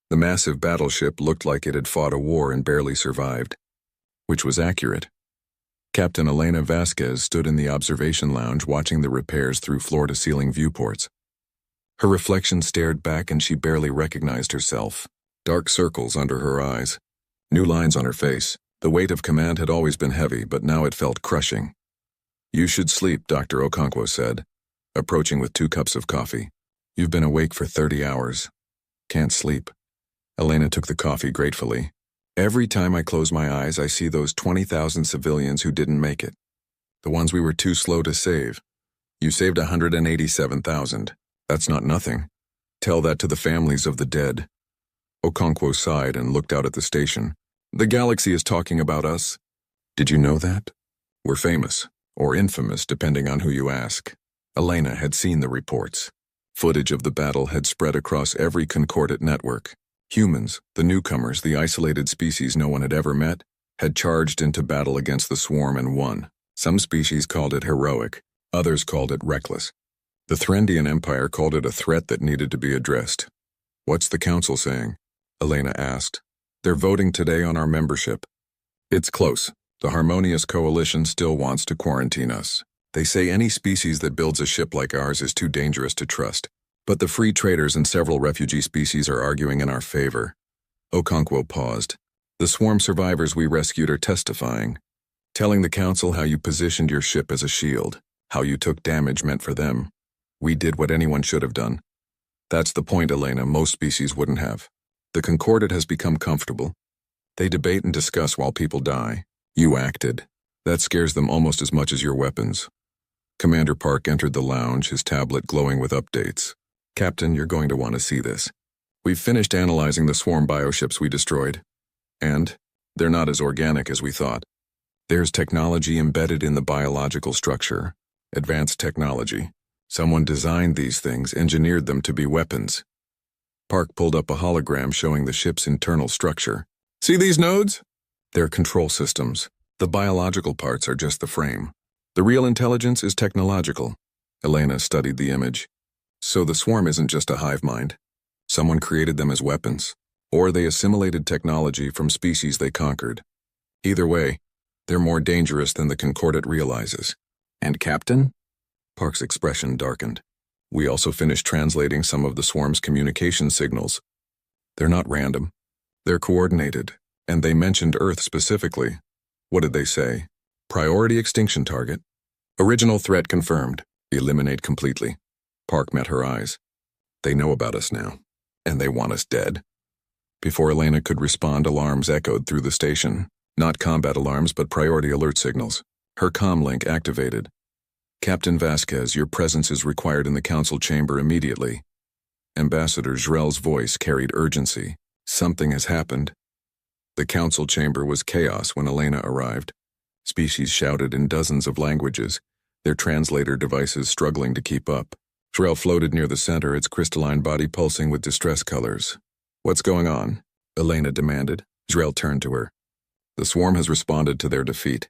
The massive battleship looked like it had fought a war and barely survived. Which was accurate. Captain Elena Vasquez stood in the observation lounge watching the repairs through floor-to-ceiling viewports. Her reflection stared back and she barely recognized herself. Dark circles under her eyes. New lines on her face. The weight of command had always been heavy, but now it felt crushing. "You should sleep," Dr. Okonkwo said, approaching with 2 cups of coffee. "You've been awake for 30 hours. Can't sleep." Elena took the coffee gratefully. "Every time I close my eyes, I see those 20,000 civilians who didn't make it. The ones we were too slow to save. You saved 187,000. That's not nothing. Tell that to the families of the dead." Okonkwo sighed and looked out at the station. "The galaxy is talking about us. Did you know that? We're famous, or infamous, depending on who you ask." Elena had seen the reports. Footage of the battle had spread across every concordant network. Humans, the newcomers, the isolated species no one had ever met, had charged into battle against the swarm and won. Some species called it heroic, others called it reckless. The Threndian Empire called it a threat that needed to be addressed. "What's the council saying?" Elena asked. "They're voting today on our membership. It's close. The Harmonious Coalition still wants to quarantine us. They say any species that builds a ship like ours is too dangerous to trust. But the free traders and several refugee species are arguing in our favor. Okonkwo paused. The swarm survivors we rescued are testifying, telling the council how you positioned your ship as a shield, how you took damage meant for them. We did what anyone should have done. That's the point, Elena, most species wouldn't have. The Concordat has become comfortable. They debate and discuss while people die. You acted. That scares them almost as much as your weapons. Commander Park entered the lounge, his tablet glowing with updates. Captain, you're going to want to see this. We've finished analyzing the swarm bioships we destroyed. And they're not as organic as we thought. There's technology embedded in the biological structure. Advanced technology. Someone designed these things, engineered them to be weapons. Park pulled up a hologram showing the ship's internal structure. See these nodes? They're control systems. The biological parts are just the frame. The real intelligence is technological. Elena studied the image. So the swarm isn't just a hive mind. Someone created them as weapons, or they assimilated technology from species they conquered. Either way, they're more dangerous than the Concordat realizes. And Captain? Park's expression darkened. We also finished translating some of the swarm's communication signals. They're not random. They're coordinated, and they mentioned Earth specifically. What did they say? Priority extinction target. Original threat confirmed. Eliminate completely. Park met her eyes. They know about us now, and they want us dead. Before Elena could respond, alarms echoed through the station. Not combat alarms, but priority alert signals. Her comlink activated. Captain Vasquez, your presence is required in the council chamber immediately. Ambassador Jrel's voice carried urgency. Something has happened. The council chamber was chaos when Elena arrived. Species shouted in dozens of languages, their translator devices struggling to keep up. Jrel floated near the center, its crystalline body pulsing with distress colors. What's going on? Elena demanded. Jrel turned to her. The swarm has responded to their defeat.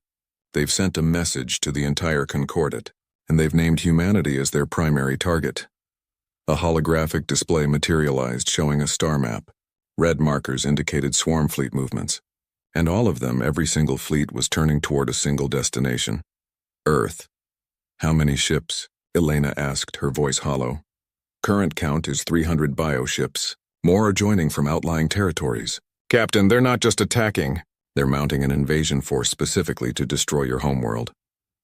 They've sent a message to the entire Concordat, and they've named humanity as their primary target. A holographic display materialized showing a star map. Red markers indicated swarm fleet movements. And all of them, every single fleet, was turning toward a single destination. Earth. How many ships? Elena asked, her voice hollow. Current count is 300 bioships. More are joining from outlying territories. Captain, they're not just attacking. They're mounting an invasion force specifically to destroy your homeworld.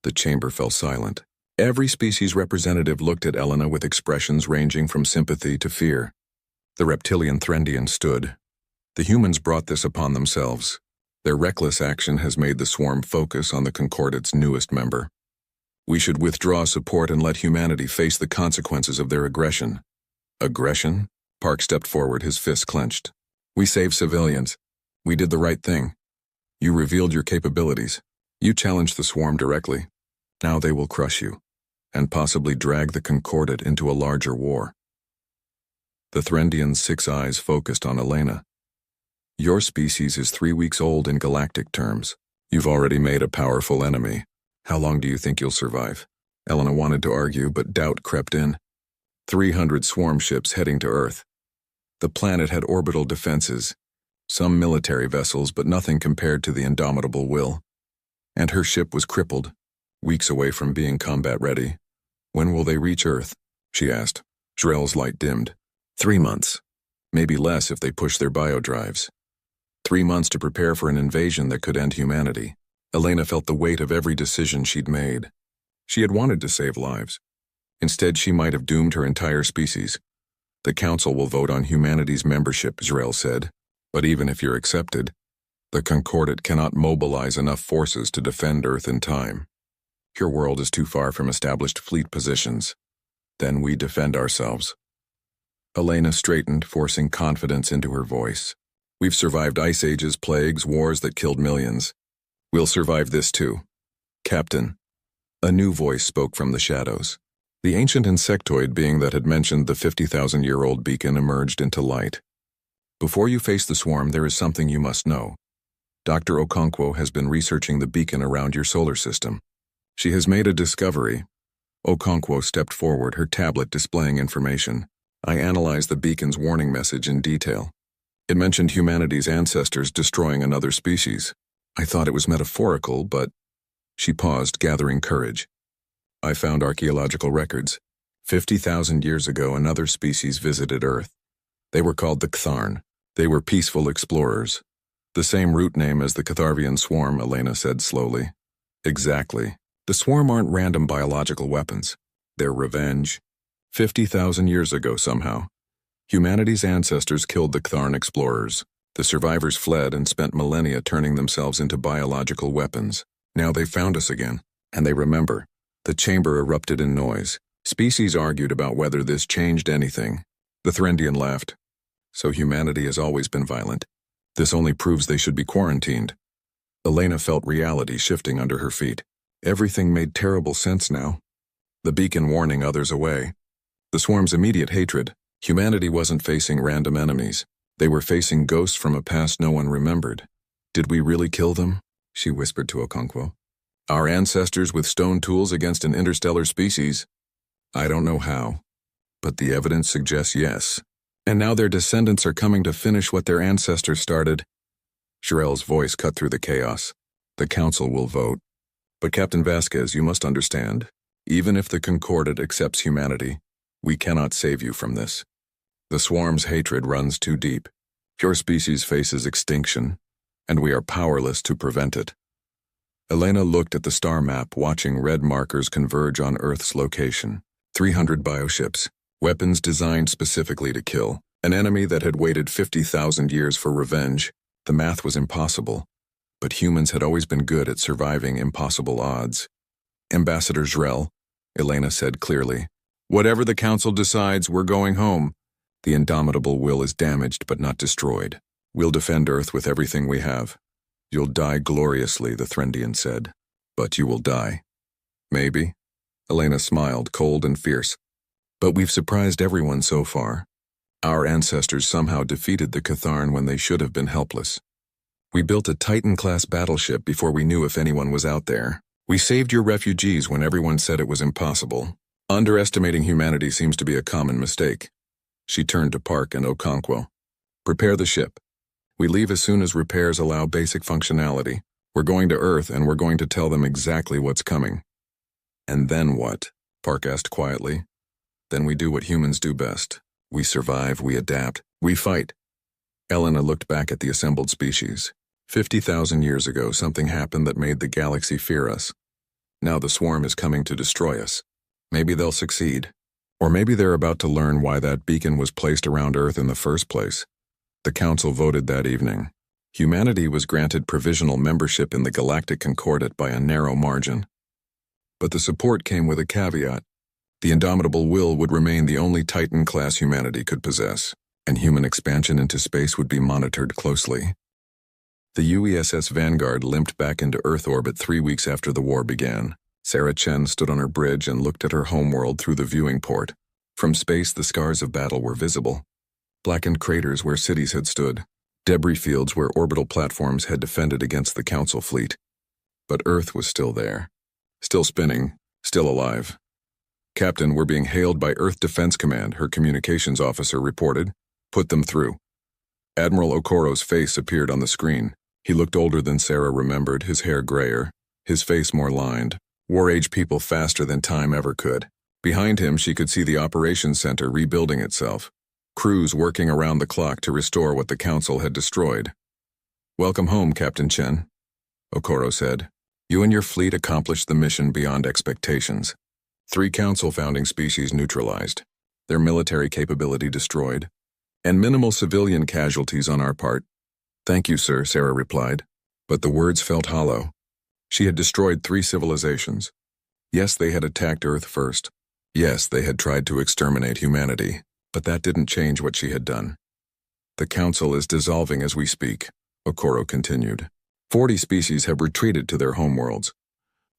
The chamber fell silent. Every species representative looked at Elena with expressions ranging from sympathy to fear. The reptilian Threndian stood. The humans brought this upon themselves. Their reckless action has made the swarm focus on the Concordat's newest member. We should withdraw support and let humanity face the consequences of their aggression. Aggression? Park stepped forward, his fists clenched. We saved civilians. We did the right thing. You revealed your capabilities. You challenged the swarm directly. Now they will crush you, and possibly drag the Concordat into a larger war. The Threndian's 6 eyes focused on Elena. Your species is 3 weeks old in galactic terms. You've already made a powerful enemy. How long do you think you'll survive? Elena wanted to argue, but doubt crept in. 300 swarm ships heading to Earth. The planet had orbital defenses, some military vessels, but nothing compared to the indomitable will. And her ship was crippled, weeks away from being combat ready. When will they reach Earth? She asked. Jrel's light dimmed. 3 months. Maybe less if they push their biodrives. 3 months to prepare for an invasion that could end humanity. Elena felt the weight of every decision she'd made. She had wanted to save lives. Instead, she might have doomed her entire species. The council will vote on humanity's membership, Jrel said. But even if you're accepted, the Concordat cannot mobilize enough forces to defend Earth in time. Your world is too far from established fleet positions. Then we defend ourselves. Elena straightened, forcing confidence into her voice. We've survived ice ages, plagues, wars that killed millions. We'll survive this too. Captain. A new voice spoke from the shadows. The ancient insectoid being that had mentioned the 50,000-year-old beacon emerged into light. Before you face the swarm, there is something you must know. Dr. Okonkwo has been researching the beacon around your solar system. She has made a discovery. Okonkwo stepped forward, her tablet displaying information. I analyzed the beacon's warning message in detail. It mentioned humanity's ancestors destroying another species. I thought it was metaphorical, but... She paused, gathering courage. I found archaeological records. 50,000 years ago, another species visited Earth. They were called the Ktharn. They were peaceful explorers. The same root name as the Catharvian swarm, Elena said slowly. Exactly. The swarm aren't random biological weapons. They're revenge. 50,000 years ago, somehow, humanity's ancestors killed the Ktharn explorers. The survivors fled and spent millennia turning themselves into biological weapons. Now they found us again, and they remember. The chamber erupted in noise. Species argued about whether this changed anything. The Threndian laughed. So humanity has always been violent. This only proves they should be quarantined. Elena felt reality shifting under her feet. Everything made terrible sense now. The beacon warning others away. The swarm's immediate hatred. Humanity wasn't facing random enemies. They were facing ghosts from a past no one remembered. Did we really kill them? She whispered to Okonkwo. Our ancestors with stone tools against an interstellar species? I don't know how, but the evidence suggests yes. And now their descendants are coming to finish what their ancestors started. Jarell's voice cut through the chaos. The council will vote. But Captain Vasquez, you must understand, even if the Concordat accepts humanity, we cannot save you from this. The swarm's hatred runs too deep. Your species faces extinction, and we are powerless to prevent it. Elena looked at the star map, watching red markers converge on Earth's location. 300 bioships, weapons designed specifically to kill. An enemy that had waited 50,000 years for revenge. The math was impossible, but humans had always been good at surviving impossible odds. Ambassador Jarell, Elena said clearly, whatever the council decides, we're going home. The indomitable will is damaged but not destroyed. We'll defend Earth with everything we have. You'll die gloriously, the Threndian said. But you will die. Maybe. Elena smiled, cold and fierce. But we've surprised everyone so far. Our ancestors somehow defeated the Ktharn when they should have been helpless. We built a Titan-class battleship before we knew if anyone was out there. We saved your refugees when everyone said it was impossible. Underestimating humanity seems to be a common mistake. She turned to Park and Okonkwo. Prepare the ship. We leave as soon as repairs allow basic functionality. We're going to Earth and we're going to tell them exactly what's coming. And then what? Park asked quietly. Then we do what humans do best. We survive, we adapt, we fight. Elena looked back at the assembled species. 50,000 years ago, something happened that made the galaxy fear us. Now the swarm is coming to destroy us. Maybe they'll succeed. Or maybe they're about to learn why that beacon was placed around Earth in the first place. The council voted that evening. Humanity was granted provisional membership in the Galactic Concordat by a narrow margin. But the support came with a caveat. The indomitable will would remain the only Titan-class humanity could possess, and human expansion into space would be monitored closely. The UESS Vanguard limped back into Earth orbit 3 weeks after the war began. Sarah Chen stood on her bridge and looked at her homeworld through the viewing port. From space, the scars of battle were visible. Blackened craters where cities had stood, debris fields where orbital platforms had defended against the Council fleet. But Earth was still there. Still spinning, still alive. Captain, we're being hailed by Earth Defense Command, her communications officer reported. Put them through. Admiral Okoro's face appeared on the screen. He looked older than Sarah remembered, his hair grayer, his face more lined. War-age people faster than time ever could. Behind him, she could see the operations center rebuilding itself. Crews working around the clock to restore what the Council had destroyed. Welcome home, Captain Chen, Okoro said. You and your fleet accomplished the mission beyond expectations. 3 Council founding species neutralized, their military capability destroyed, and minimal civilian casualties on our part. Thank you, sir, Sarah replied. But the words felt hollow. She had destroyed 3 civilizations. Yes, they had attacked Earth first. Yes, they had tried to exterminate humanity, but that didn't change what she had done. The Council is dissolving as we speak, Okoro continued. 40 species have retreated to their homeworlds.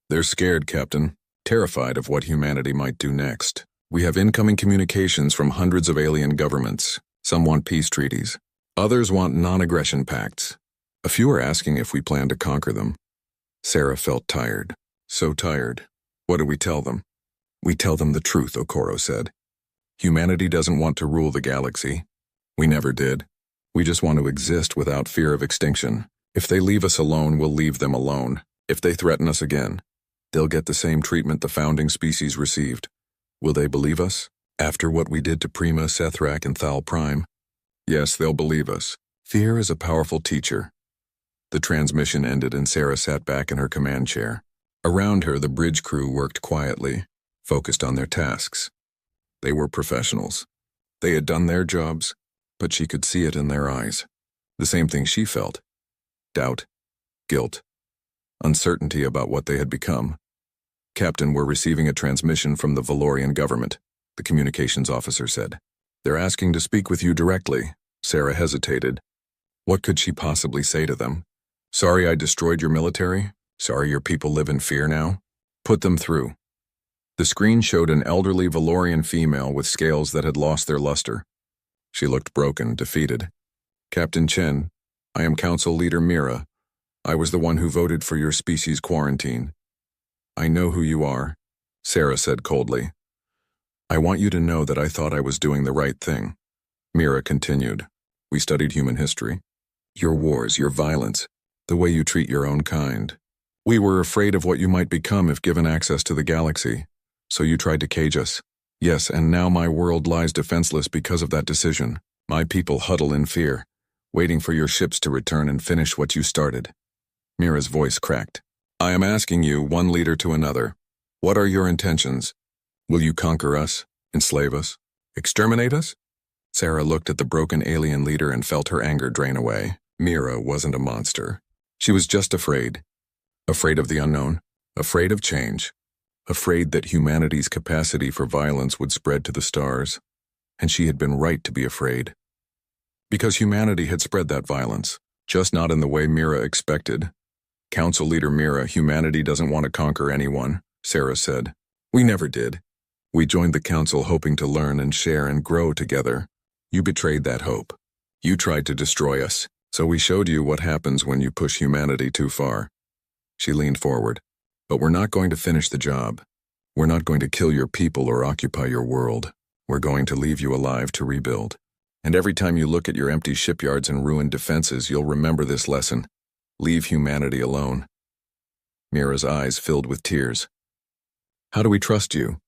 They're scared, Captain, terrified of what humanity might do next. We have incoming communications from hundreds of alien governments. Some want peace treaties. Others want non-aggression pacts. A few are asking if we plan to conquer them. Sarah felt tired. So tired. What do we tell them? We tell them the truth, Okoro said. Humanity doesn't want to rule the galaxy. We never did. We just want to exist without fear of extinction. If they leave us alone, we'll leave them alone. If they threaten us again, they'll get the same treatment the founding species received. Will they believe us? After what we did to Prima, Sethrak, and Thal Prime? Yes, they'll believe us. Fear is a powerful teacher. The transmission ended and Sarah sat back in her command chair. Around her, the bridge crew worked quietly, focused on their tasks. They were professionals. They had done their jobs, but she could see it in their eyes. The same thing she felt. Doubt, guilt, uncertainty about what they had become. Captain, we're receiving a transmission from the Valorian government, the communications officer said. They're asking to speak with you directly. Sarah hesitated. What could she possibly say to them? Sorry I destroyed your military? Sorry your people live in fear now? Put them through. The screen showed an elderly Valorian female with scales that had lost their luster. She looked broken, defeated. Captain Chen, I am Council Leader Mira. I was the one who voted for your species quarantine. I know who you are, Sarah said coldly. I want you to know that I thought I was doing the right thing. Mira continued. We studied human history. Your wars, your violence, the way you treat your own kind. We were afraid of what you might become if given access to the galaxy, so you tried to cage us. Yes, and now my world lies defenseless because of that decision. My people huddle in fear, waiting for your ships to return and finish what you started. Mira's voice cracked. I am asking you, one leader to another, what are your intentions? Will you conquer us, enslave us, exterminate us? Sarah looked at the broken alien leader and felt her anger drain away. Mira wasn't a monster. She was just afraid. Afraid of the unknown, afraid of change, afraid that humanity's capacity for violence would spread to the stars. And she had been right to be afraid. Because humanity had spread that violence, just not in the way Mira expected. Council Leader Mira, humanity doesn't want to conquer anyone, Sarah said. We never did. We joined the council hoping to learn and share and grow together. You betrayed that hope. You tried to destroy us, so we showed you what happens when you push humanity too far. She leaned forward. But we're not going to finish the job. We're not going to kill your people or occupy your world. We're going to leave you alive to rebuild. And every time you look at your empty shipyards and ruined defenses, you'll remember this lesson. Leave humanity alone. Mira's eyes filled with tears. How do we trust you?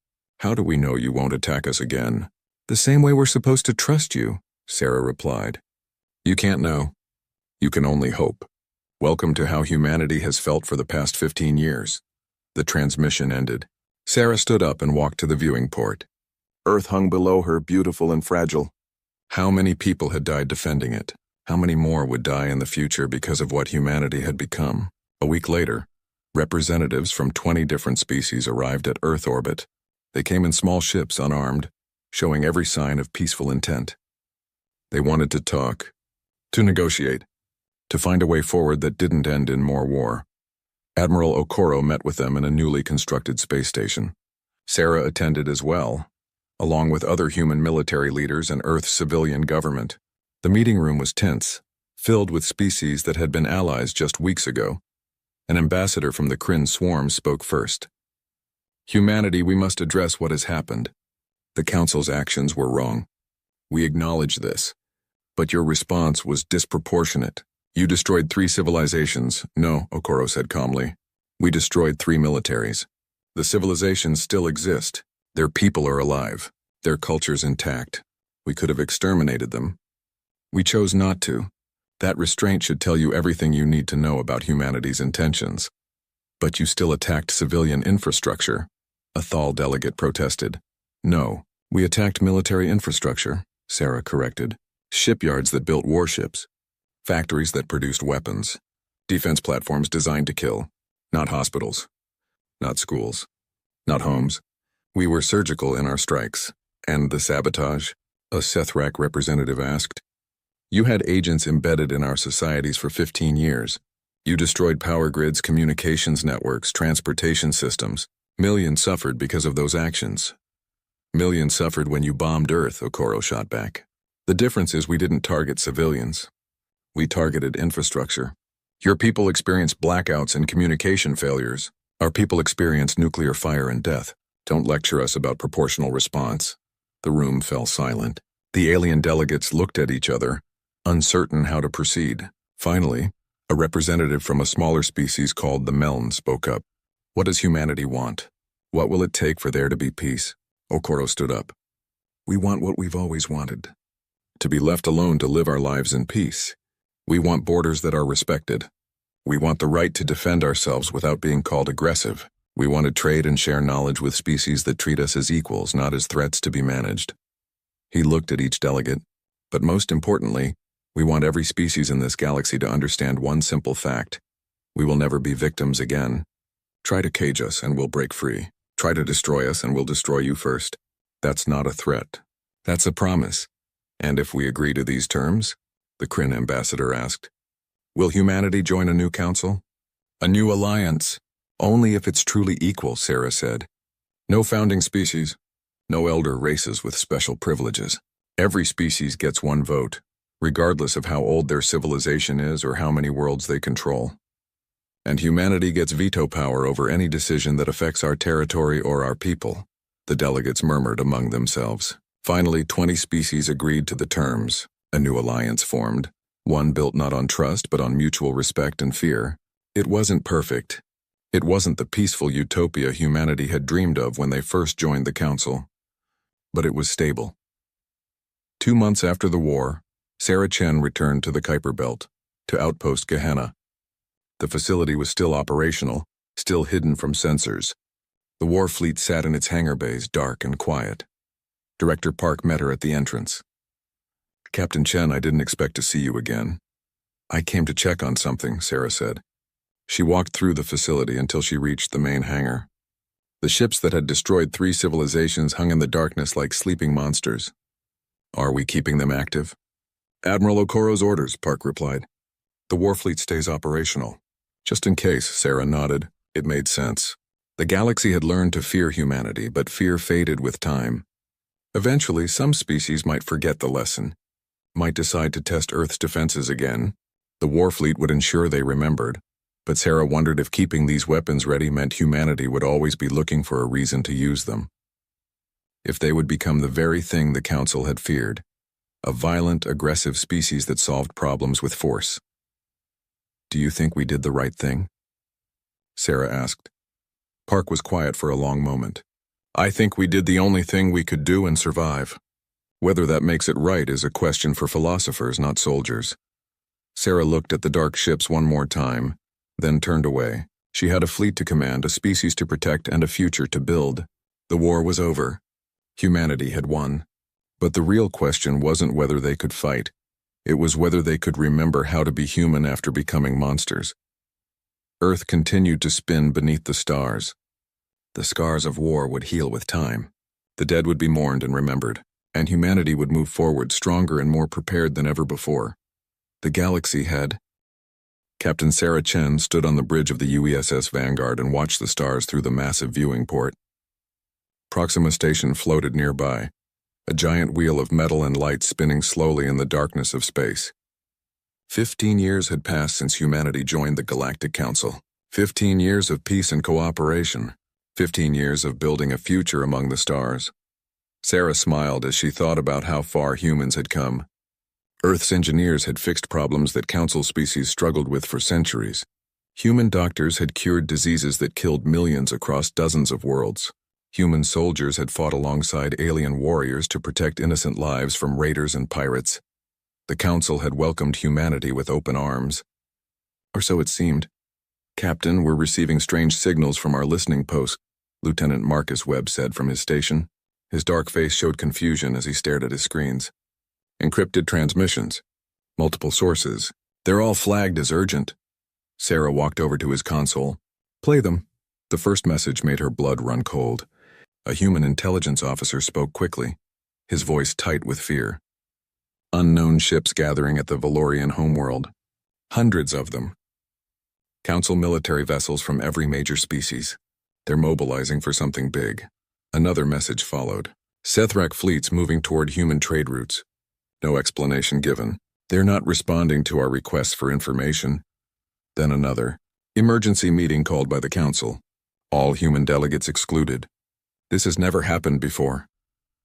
How do we know you won't attack us again? The same way we're supposed to trust you, Sarah replied. You can't know. You can only hope. Welcome to how humanity has felt for the past 15 years. The transmission ended. Sarah stood up and walked to the viewing port. Earth hung below her, beautiful and fragile. How many people had died defending it? How many more would die in the future because of what humanity had become? A week later, representatives from 20 different species arrived at Earth orbit. They came in small ships, unarmed, showing every sign of peaceful intent. They wanted to talk, to negotiate, to find a way forward that didn't end in more war. Admiral Okoro met with them in a newly constructed space station. Sarah attended as well, along with other human military leaders and Earth's civilian government. The meeting room was tense, filled with species that had been allies just weeks ago. An ambassador from the Kryn swarm spoke first. Humanity, we must address what has happened. The Council's actions were wrong. We acknowledge this. But your response was disproportionate. You destroyed 3 civilizations. No, Okoro said calmly. We destroyed 3 militaries. The civilizations still exist. Their people are alive. Their culture's intact. We could have exterminated them. We chose not to. That restraint should tell you everything you need to know about humanity's intentions. But you still attacked civilian infrastructure. A Thal delegate protested. No, we attacked military infrastructure, Sarah corrected. Shipyards that built warships. Factories that produced weapons. Defense platforms designed to kill. Not hospitals. Not schools. Not homes. We were surgical in our strikes. And the sabotage? A Sethrak representative asked. You had agents embedded in our societies for 15 years. You destroyed power grids, communications networks, transportation systems. Millions suffered because of those actions. Millions suffered when you bombed Earth, Okoro shot back. The difference is we didn't target civilians. We targeted infrastructure. Your people experienced blackouts and communication failures. Our people experienced nuclear fire and death. Don't lecture us about proportional response. The room fell silent. The alien delegates looked at each other, uncertain how to proceed. Finally, a representative from a smaller species called the Meln spoke up. What does humanity want? What will it take for there to be peace? Okoro stood up. We want what we've always wanted. To be left alone to live our lives in peace. We want borders that are respected. We want the right to defend ourselves without being called aggressive. We want to trade and share knowledge with species that treat us as equals, not as threats to be managed. He looked at each delegate, but most importantly, we want every species in this galaxy to understand one simple fact. We will never be victims again. Try to cage us and we'll break free. Try to destroy us and we'll destroy you first. That's not a threat. That's a promise. And if we agree to these terms, the Kryn ambassador asked, will humanity join a new council? A new alliance. Only if it's truly equal, Sarah said. No founding species. No elder races with special privileges. Every species gets one vote, regardless of how old their civilization is or how many worlds they control. And humanity gets veto power over any decision that affects our territory or our people, the delegates murmured among themselves. Finally, 20 species agreed to the terms. A new alliance formed, one built not on trust but on mutual respect and fear. It wasn't perfect. It wasn't the peaceful utopia humanity had dreamed of when they first joined the council. But it was stable. 2 months after the war, Sarah Chen returned to the Kuiper Belt, to Outpost Gehenna. The facility was still operational, still hidden from sensors. The war fleet sat in its hangar bays, dark and quiet. Director Park met her at the entrance. Captain Chen, I didn't expect to see you again. I came to check on something, Sarah said. She walked through the facility until she reached the main hangar. The ships that had destroyed 3 civilizations hung in the darkness like sleeping monsters. Are we keeping them active? Admiral Okoro's orders, Park replied. The warfleet stays operational. Just in case, Sarah nodded. It made sense. The galaxy had learned to fear humanity, but fear faded with time. Eventually, some species might forget the lesson, might decide to test Earth's defenses again. The warfleet would ensure they remembered. But Sarah wondered if keeping these weapons ready meant humanity would always be looking for a reason to use them. If they would become the very thing the Council had feared, a violent, aggressive species that solved problems with force. Do you think we did the right thing? Sarah asked. Park was quiet for a long moment. I think we did the only thing we could do and survive. Whether that makes it right is a question for philosophers, not soldiers. Sarah looked at the dark ships one more time, then turned away. She had a fleet to command, a species to protect, and a future to build. The war was over. Humanity had won. But the real question wasn't whether they could fight. It was whether they could remember how to be human after becoming monsters. Earth continued to spin beneath the stars. The scars of war would heal with time. The dead would be mourned and remembered, and humanity would move forward stronger and more prepared than ever before. The galaxy had... Captain Sarah Chen stood on the bridge of the UESS Vanguard and watched the stars through the massive viewing port. Proxima Station floated nearby, a giant wheel of metal and light spinning slowly in the darkness of space. 15 years had passed since humanity joined the Galactic Council. 15 years of peace and cooperation. 15 years of building a future among the stars. Sarah smiled as she thought about how far humans had come. Earth's engineers had fixed problems that Council species struggled with for centuries. Human doctors had cured diseases that killed millions across dozens of worlds. Human soldiers had fought alongside alien warriors to protect innocent lives from raiders and pirates. The Council had welcomed humanity with open arms. Or so it seemed. Captain, we're receiving strange signals from our listening post, Lieutenant Marcus Webb said from his station. His dark face showed confusion as he stared at his screens. Encrypted transmissions. Multiple sources. They're all flagged as urgent. Sarah walked over to his console. Play them. The first message made her blood run cold. A human intelligence officer spoke quickly, his voice tight with fear. Unknown ships gathering at the Valorian homeworld. Hundreds of them. Council military vessels from every major species. They're mobilizing for something big. Another message followed. Sethrak fleets moving toward human trade routes. No explanation given. They're not responding to our requests for information. Then another. Emergency meeting called by the Council. All human delegates excluded. This has never happened before.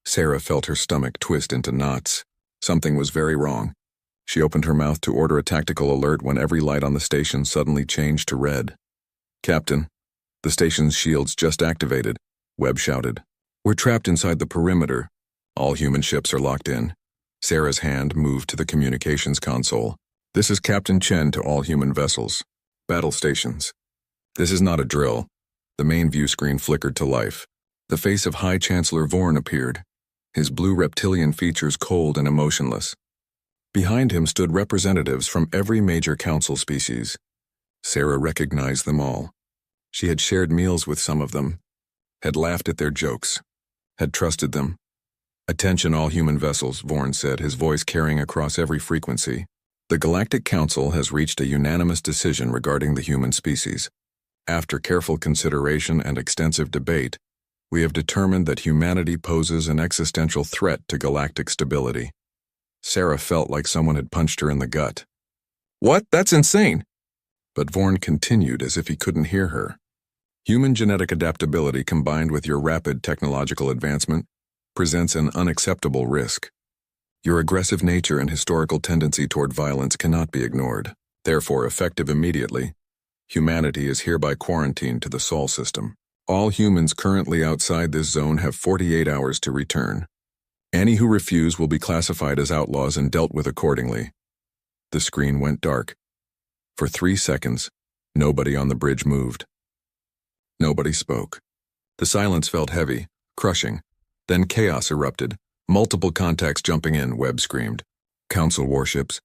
Sarah felt her stomach twist into knots. Something was very wrong. She opened her mouth to order a tactical alert when every light on the station suddenly changed to red. Captain, the station's shields just activated, Webb shouted. We're trapped inside the perimeter. All human ships are locked in. Sarah's hand moved to the communications console. This is Captain Chen to all human vessels. Battle stations. This is not a drill. The main view screen flickered to life. The face of High Chancellor Vorn appeared, his blue reptilian features cold and emotionless. Behind him stood representatives from every major council species. Sarah recognized them all. She had shared meals with some of them, had laughed at their jokes, had trusted them. Attention all human vessels, Vorn said, his voice carrying across every frequency. The Galactic Council has reached a unanimous decision regarding the human species. After careful consideration and extensive debate, we have determined that humanity poses an existential threat to galactic stability. Sarah felt like someone had punched her in the gut. What? That's insane! But Vorn continued as if he couldn't hear her. Human genetic adaptability combined with your rapid technological advancement presents an unacceptable risk. Your aggressive nature and historical tendency toward violence cannot be ignored. Therefore, effective immediately, humanity is hereby quarantined to the Sol system. All humans currently outside this zone have 48 hours to return. Any who refuse will be classified as outlaws and dealt with accordingly. The screen went dark. For 3 seconds, nobody on the bridge moved. Nobody spoke. The silence felt heavy, crushing. Then chaos erupted. Multiple contacts jumping in, Webb screamed. Council warships.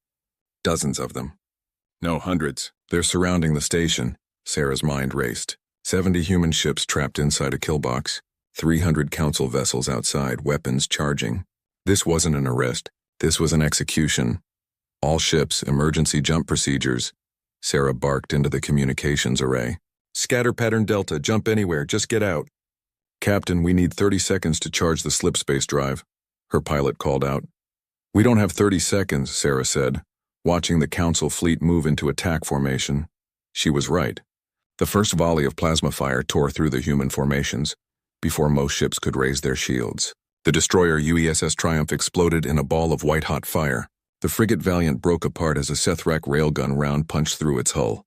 Dozens of them. No, hundreds. They're surrounding the station. Sarah's mind raced. 70 human ships trapped inside a kill box. 300 council vessels outside, weapons charging. This wasn't an arrest. This was an execution. All ships, emergency jump procedures. Sarah barked into the communications array. Scatter pattern Delta, jump anywhere, just get out. Captain, we need 30 seconds to charge the slipspace drive, her pilot called out. We don't have 30 seconds, Sarah said, watching the council fleet move into attack formation. She was right. The first volley of plasma fire tore through the human formations, before most ships could raise their shields. The destroyer UESS Triumph exploded in a ball of white-hot fire. The frigate Valiant broke apart as a Sethrak railgun round punched through its hull.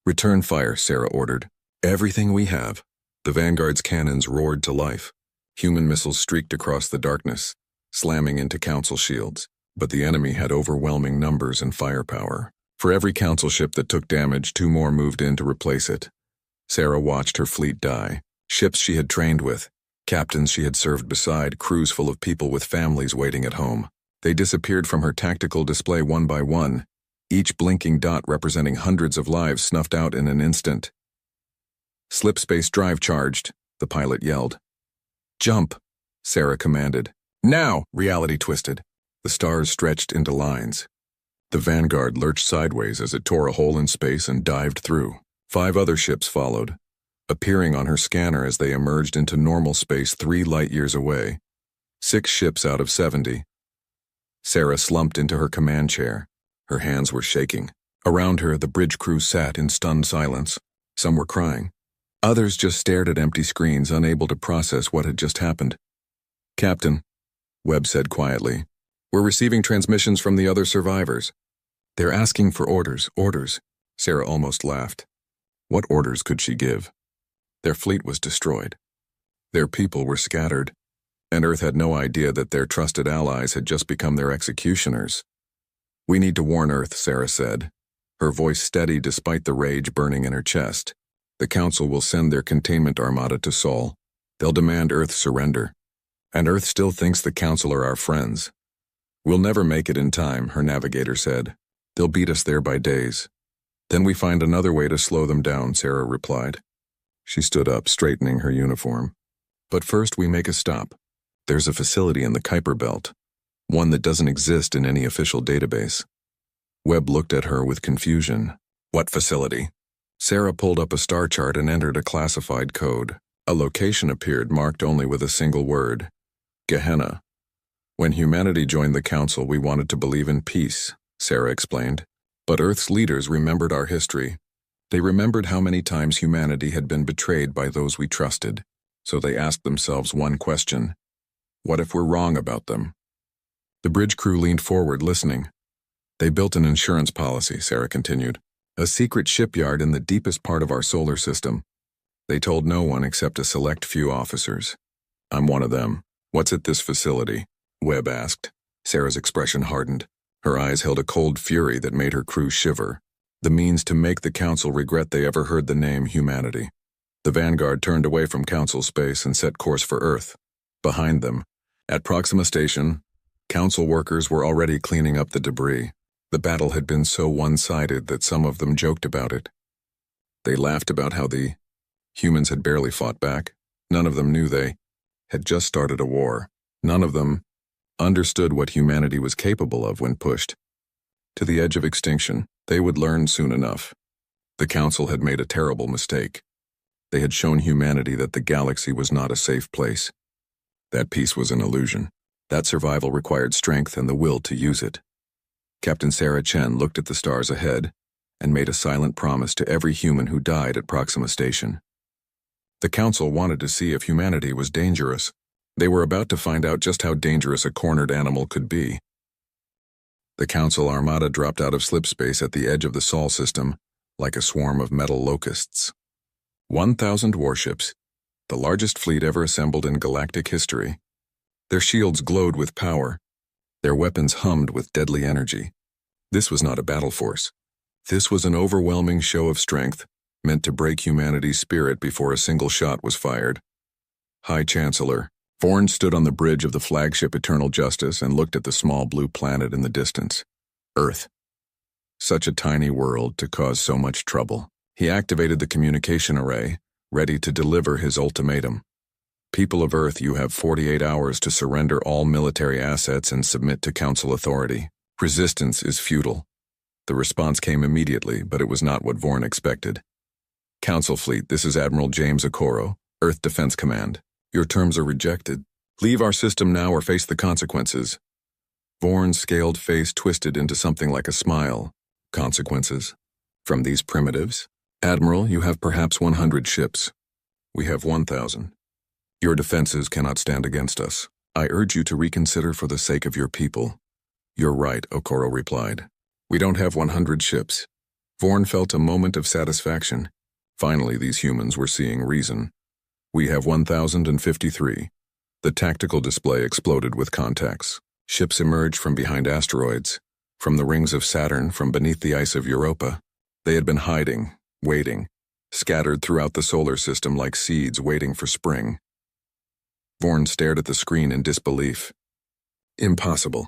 Return fire, Sarah ordered. Everything we have. The Vanguard's cannons roared to life. Human missiles streaked across the darkness, slamming into council shields. But the enemy had overwhelming numbers and firepower. For every council ship that took damage, 2 more moved in to replace it. Sarah watched her fleet die. Ships she had trained with, captains she had served beside, crews full of people with families waiting at home. They disappeared from her tactical display one by one, each blinking dot representing hundreds of lives snuffed out in an instant. Slipspace drive charged, the pilot yelled. Jump, Sarah commanded. Now, reality twisted. The stars stretched into lines. The Vanguard lurched sideways as it tore a hole in space and dived through. 5 other ships followed, appearing on her scanner as they emerged into normal space 3 light-years away. 6 ships out of 70. Sarah slumped into her command chair. Her hands were shaking. Around her, the bridge crew sat in stunned silence. Some were crying. Others just stared at empty screens, unable to process what had just happened. Captain, Webb said quietly, we're receiving transmissions from the other survivors. They're asking for orders. Sarah almost laughed. What orders could she give? Their fleet was destroyed. Their people were scattered, and Earth had no idea that their trusted allies had just become their executioners. We need to warn Earth, Sarah said, her voice steady despite the rage burning in her chest. The Council will send their containment armada to Sol. They'll demand Earth's surrender. And Earth still thinks the Council are our friends. We'll never make it in time, her navigator said. They'll beat us there by days. Then we find another way to slow them down, Sarah replied. She stood up, straightening her uniform. But first we make a stop. There's a facility in the Kuiper Belt, one that doesn't exist in any official database. Webb looked at her with confusion. What facility? Sarah pulled up a star chart and entered a classified code. A location appeared marked only with a single word. Gehenna. When humanity joined the Council, we wanted to believe in peace, Sarah explained. But Earth's leaders remembered our history. They remembered how many times humanity had been betrayed by those we trusted. So they asked themselves one question. What if we're wrong about them? The bridge crew leaned forward, listening. They built an insurance policy, Sarah continued. A secret shipyard in the deepest part of our solar system. They told no one except a select few officers. I'm one of them. What's at this facility? Webb asked. Sarah's expression hardened. Her eyes held a cold fury that made her crew shiver. The means to make the Council regret they ever heard the name humanity. The Vanguard turned away from Council space and set course for Earth. Behind them, at Proxima Station, Council workers were already cleaning up the debris. The battle had been so one-sided that some of them joked about it. They laughed about how the humans had barely fought back. None of them knew they had just started a war. None of them understood what humanity was capable of when pushed to the edge of extinction. They would learn soon enough. The Council had made a terrible mistake. They had shown humanity that the galaxy was not a safe place. That peace was an illusion. That survival required strength and the will to use it. Captain Sarah Chen looked at the stars ahead and made a silent promise to every human who died at Proxima Station. The Council wanted to see if humanity was dangerous. They were about to find out just how dangerous a cornered animal could be. The Council armada dropped out of slipspace at the edge of the Sol system like a swarm of metal locusts. 1,000 warships, the largest fleet ever assembled in galactic history. Their shields glowed with power. Their weapons hummed with deadly energy. This was not a battle force. This was an overwhelming show of strength, meant to break humanity's spirit before a single shot was fired. High Chancellor Vorn stood on the bridge of the flagship Eternal Justice and looked at the small blue planet in the distance. Earth. Such a tiny world to cause so much trouble. He activated the communication array, ready to deliver his ultimatum. People of Earth, you have 48 hours to surrender all military assets and submit to Council authority. Resistance is futile. The response came immediately, but it was not what Vorn expected. Council Fleet, this is Admiral James Okoro, Earth Defense Command. Your terms are rejected. Leave our system now or face the consequences. Vorn's scaled face twisted into something like a smile. Consequences? From these primitives? Admiral, you have perhaps 100 ships. We have 1,000. Your defenses cannot stand against us. I urge you to reconsider for the sake of your people. You're right, Okoro replied. We don't have 100 ships. Vorn felt a moment of satisfaction. Finally, these humans were seeing reason. We have 1,053. The tactical display exploded with contacts. Ships emerged from behind asteroids, from the rings of Saturn, from beneath the ice of Europa. They had been hiding, waiting, scattered throughout the solar system like seeds waiting for spring. Vorn stared at the screen in disbelief. Impossible.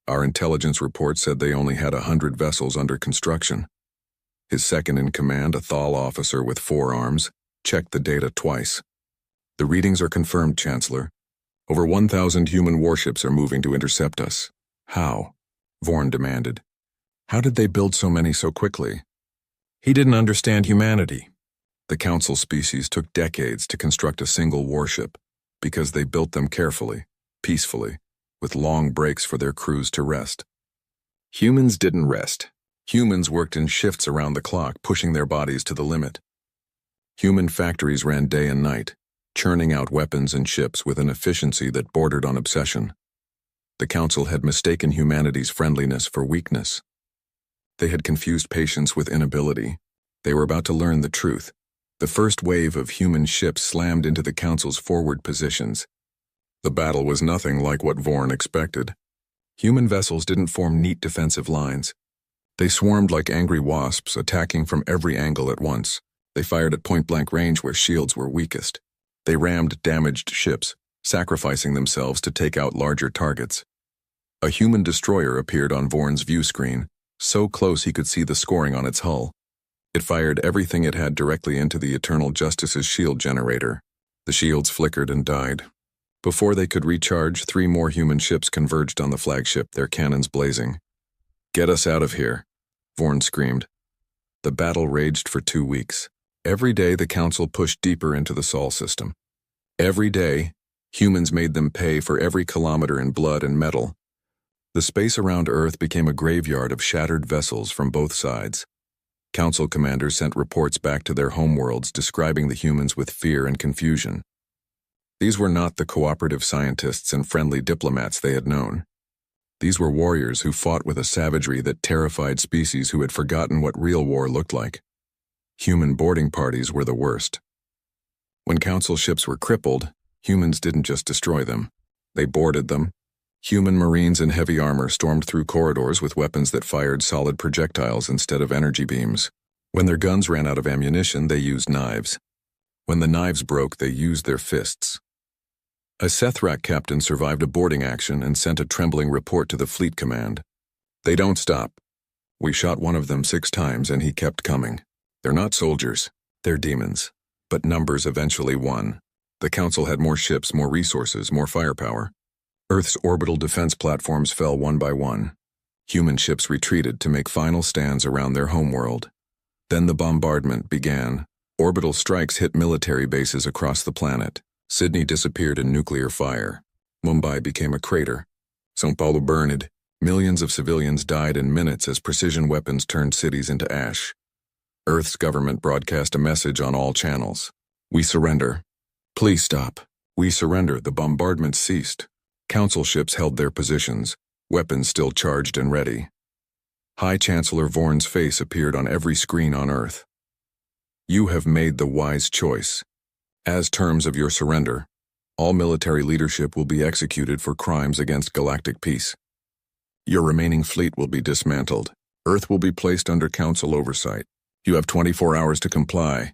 Our intelligence report said they only had 100 vessels under construction. His second-in-command, a Thal officer with 4 arms, checked the data twice. The readings are confirmed, Chancellor. Over 1,000 human warships are moving to intercept us. How? Vorn demanded. How did they build so many so quickly? He didn't understand humanity. The Council species took decades to construct a single warship because they built them carefully, peacefully, with long breaks for their crews to rest. Humans didn't rest. Humans worked in shifts around the clock, pushing their bodies to the limit. Human factories ran day and night, churning out weapons and ships with an efficiency that bordered on obsession. The Council had mistaken humanity's friendliness for weakness. They had confused patience with inability. They were about to learn the truth. The first wave of human ships slammed into the Council's forward positions. The battle was nothing like what Vorn expected. Human vessels didn't form neat defensive lines. They swarmed like angry wasps, attacking from every angle at once. They fired at point-blank range where shields were weakest. They rammed damaged ships, sacrificing themselves to take out larger targets. A human destroyer appeared on Vorn's view screen, so close he could see the scoring on its hull. It fired everything it had directly into the Eternal Justice's shield generator. The shields flickered and died. Before they could recharge, 3 more human ships converged on the flagship, their cannons blazing. Get us out of here, Vorn screamed. The battle raged for 2 weeks. Every day the Council pushed deeper into the Sol system. Every day, humans made them pay for every kilometer in blood and metal. The space around Earth became a graveyard of shattered vessels from both sides. Council commanders sent reports back to their homeworlds describing the humans with fear and confusion. These were not the cooperative scientists and friendly diplomats they had known. These were warriors who fought with a savagery that terrified species who had forgotten what real war looked like. Human boarding parties were the worst. When Council ships were crippled, Humans didn't just destroy them. They boarded them. Human Marines in heavy armor stormed through corridors with weapons that fired solid projectiles instead of energy beams. When their guns ran out of ammunition, they used knives. When the knives broke, they used their fists. A Sethrak captain survived a boarding action and sent a trembling report to the fleet command. They don't stop. We shot one of them 6 times and he kept coming. They're not soldiers. They're demons. But numbers eventually won. The Council had more ships, more resources, more firepower. Earth's orbital defense platforms fell one by one. Human ships retreated to make final stands around their homeworld. Then the bombardment began. Orbital strikes hit military bases across the planet. Sydney disappeared in nuclear fire. Mumbai became a crater. São Paulo burned. Millions of civilians died in minutes as precision weapons turned cities into ash. Earth's government broadcast a message on all channels. We surrender. Please stop. We surrender. The bombardment ceased. Council ships held their positions, weapons still charged and ready. High Chancellor Vorn's face appeared on every screen on Earth. You have made the wise choice. As terms of your surrender, all military leadership will be executed for crimes against galactic peace. Your remaining fleet will be dismantled. Earth will be placed under Council oversight. You have 24 hours to comply.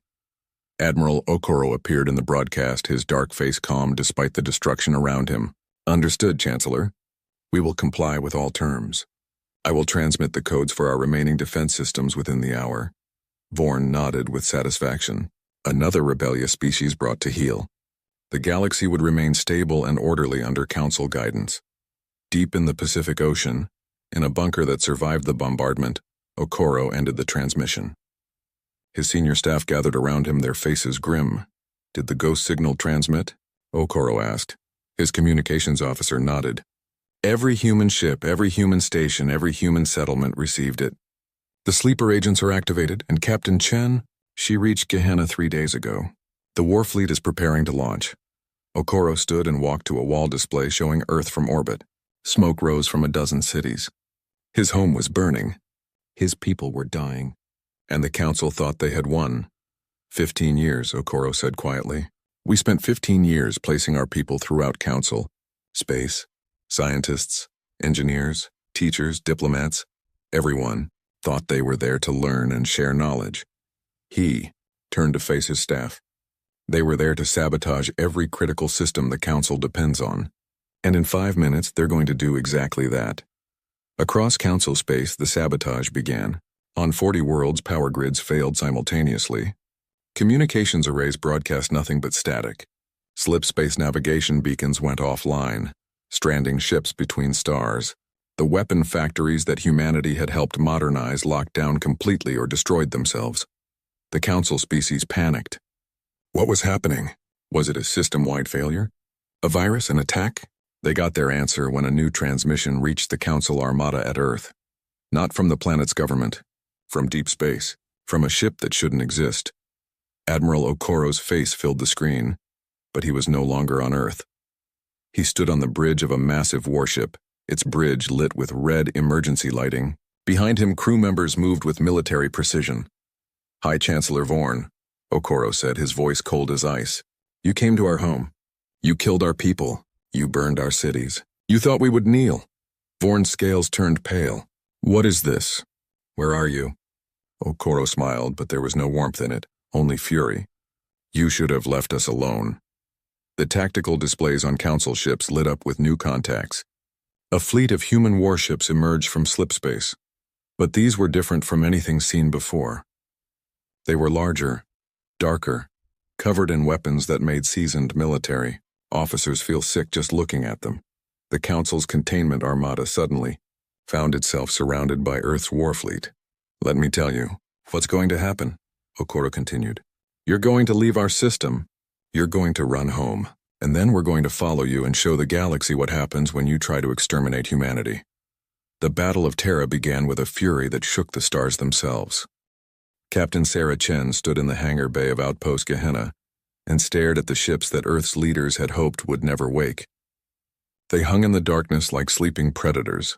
Admiral Okoro appeared in the broadcast, his dark face calm despite the destruction around him. Understood, Chancellor. We will comply with all terms. I will transmit the codes for our remaining defense systems within the hour. Vorn nodded with satisfaction. Another rebellious species brought to heel. The galaxy would remain stable and orderly under Council guidance. Deep in the Pacific Ocean, in a bunker that survived the bombardment, Okoro ended the transmission. His senior staff gathered around him, their faces grim. Did the ghost signal transmit? Okoro asked. His communications officer nodded. Every human ship, every human station, every human settlement received it. The sleeper agents are activated, and Captain Chen, she reached Gehenna 3 days ago. The Warfleet is preparing to launch. Okoro stood and walked to a wall display showing Earth from orbit. Smoke rose from a dozen cities. His home was burning. His people were dying. And the Council thought they had won. 15 years, Okoro said quietly. We spent 15 years placing our people throughout Council. Space, scientists, engineers, teachers, diplomats. Everyone thought they were there to learn and share knowledge. He turned to face his staff. They were there to sabotage every critical system the Council depends on. And in 5 minutes, they're going to do exactly that. Across Council space, the sabotage began. On 40 worlds, power grids failed simultaneously. Communications arrays broadcast nothing but static. Slip space navigation beacons went offline, stranding ships between stars. The weapon factories that humanity had helped modernize locked down completely or destroyed themselves. The Council species panicked. What was happening? Was it a system-wide failure? A virus, an attack? They got their answer when a new transmission reached the Council armada at Earth. Not from the planet's government, from deep space, from a ship that shouldn't exist. Admiral Okoro's face filled the screen, but he was no longer on Earth. He stood on the bridge of a massive warship, its bridge lit with red emergency lighting. Behind him, crew members moved with military precision. High Chancellor Vorn, Okoro said, his voice cold as ice. You came to our home. You killed our people. You burned our cities. You thought we would kneel. Vorn's scales turned pale. What is this? Where are you? Okoro smiled, but there was no warmth in it, only fury. You should have left us alone. The tactical displays on Council ships lit up with new contacts. A fleet of human warships emerged from slipspace, but these were different from anything seen before. They were larger, darker, covered in weapons that made seasoned military officers feel sick just looking at them. The Council's containment armada suddenly found itself surrounded by Earth's warfleet. Let me tell you, what's going to happen, Okoro continued. You're going to leave our system. You're going to run home, and then we're going to follow you and show the galaxy what happens when you try to exterminate humanity. The Battle of Terra began with a fury that shook the stars themselves. Captain Sarah Chen stood in the hangar bay of Outpost Gehenna and stared at the ships that Earth's leaders had hoped would never wake. They hung in the darkness like sleeping predators,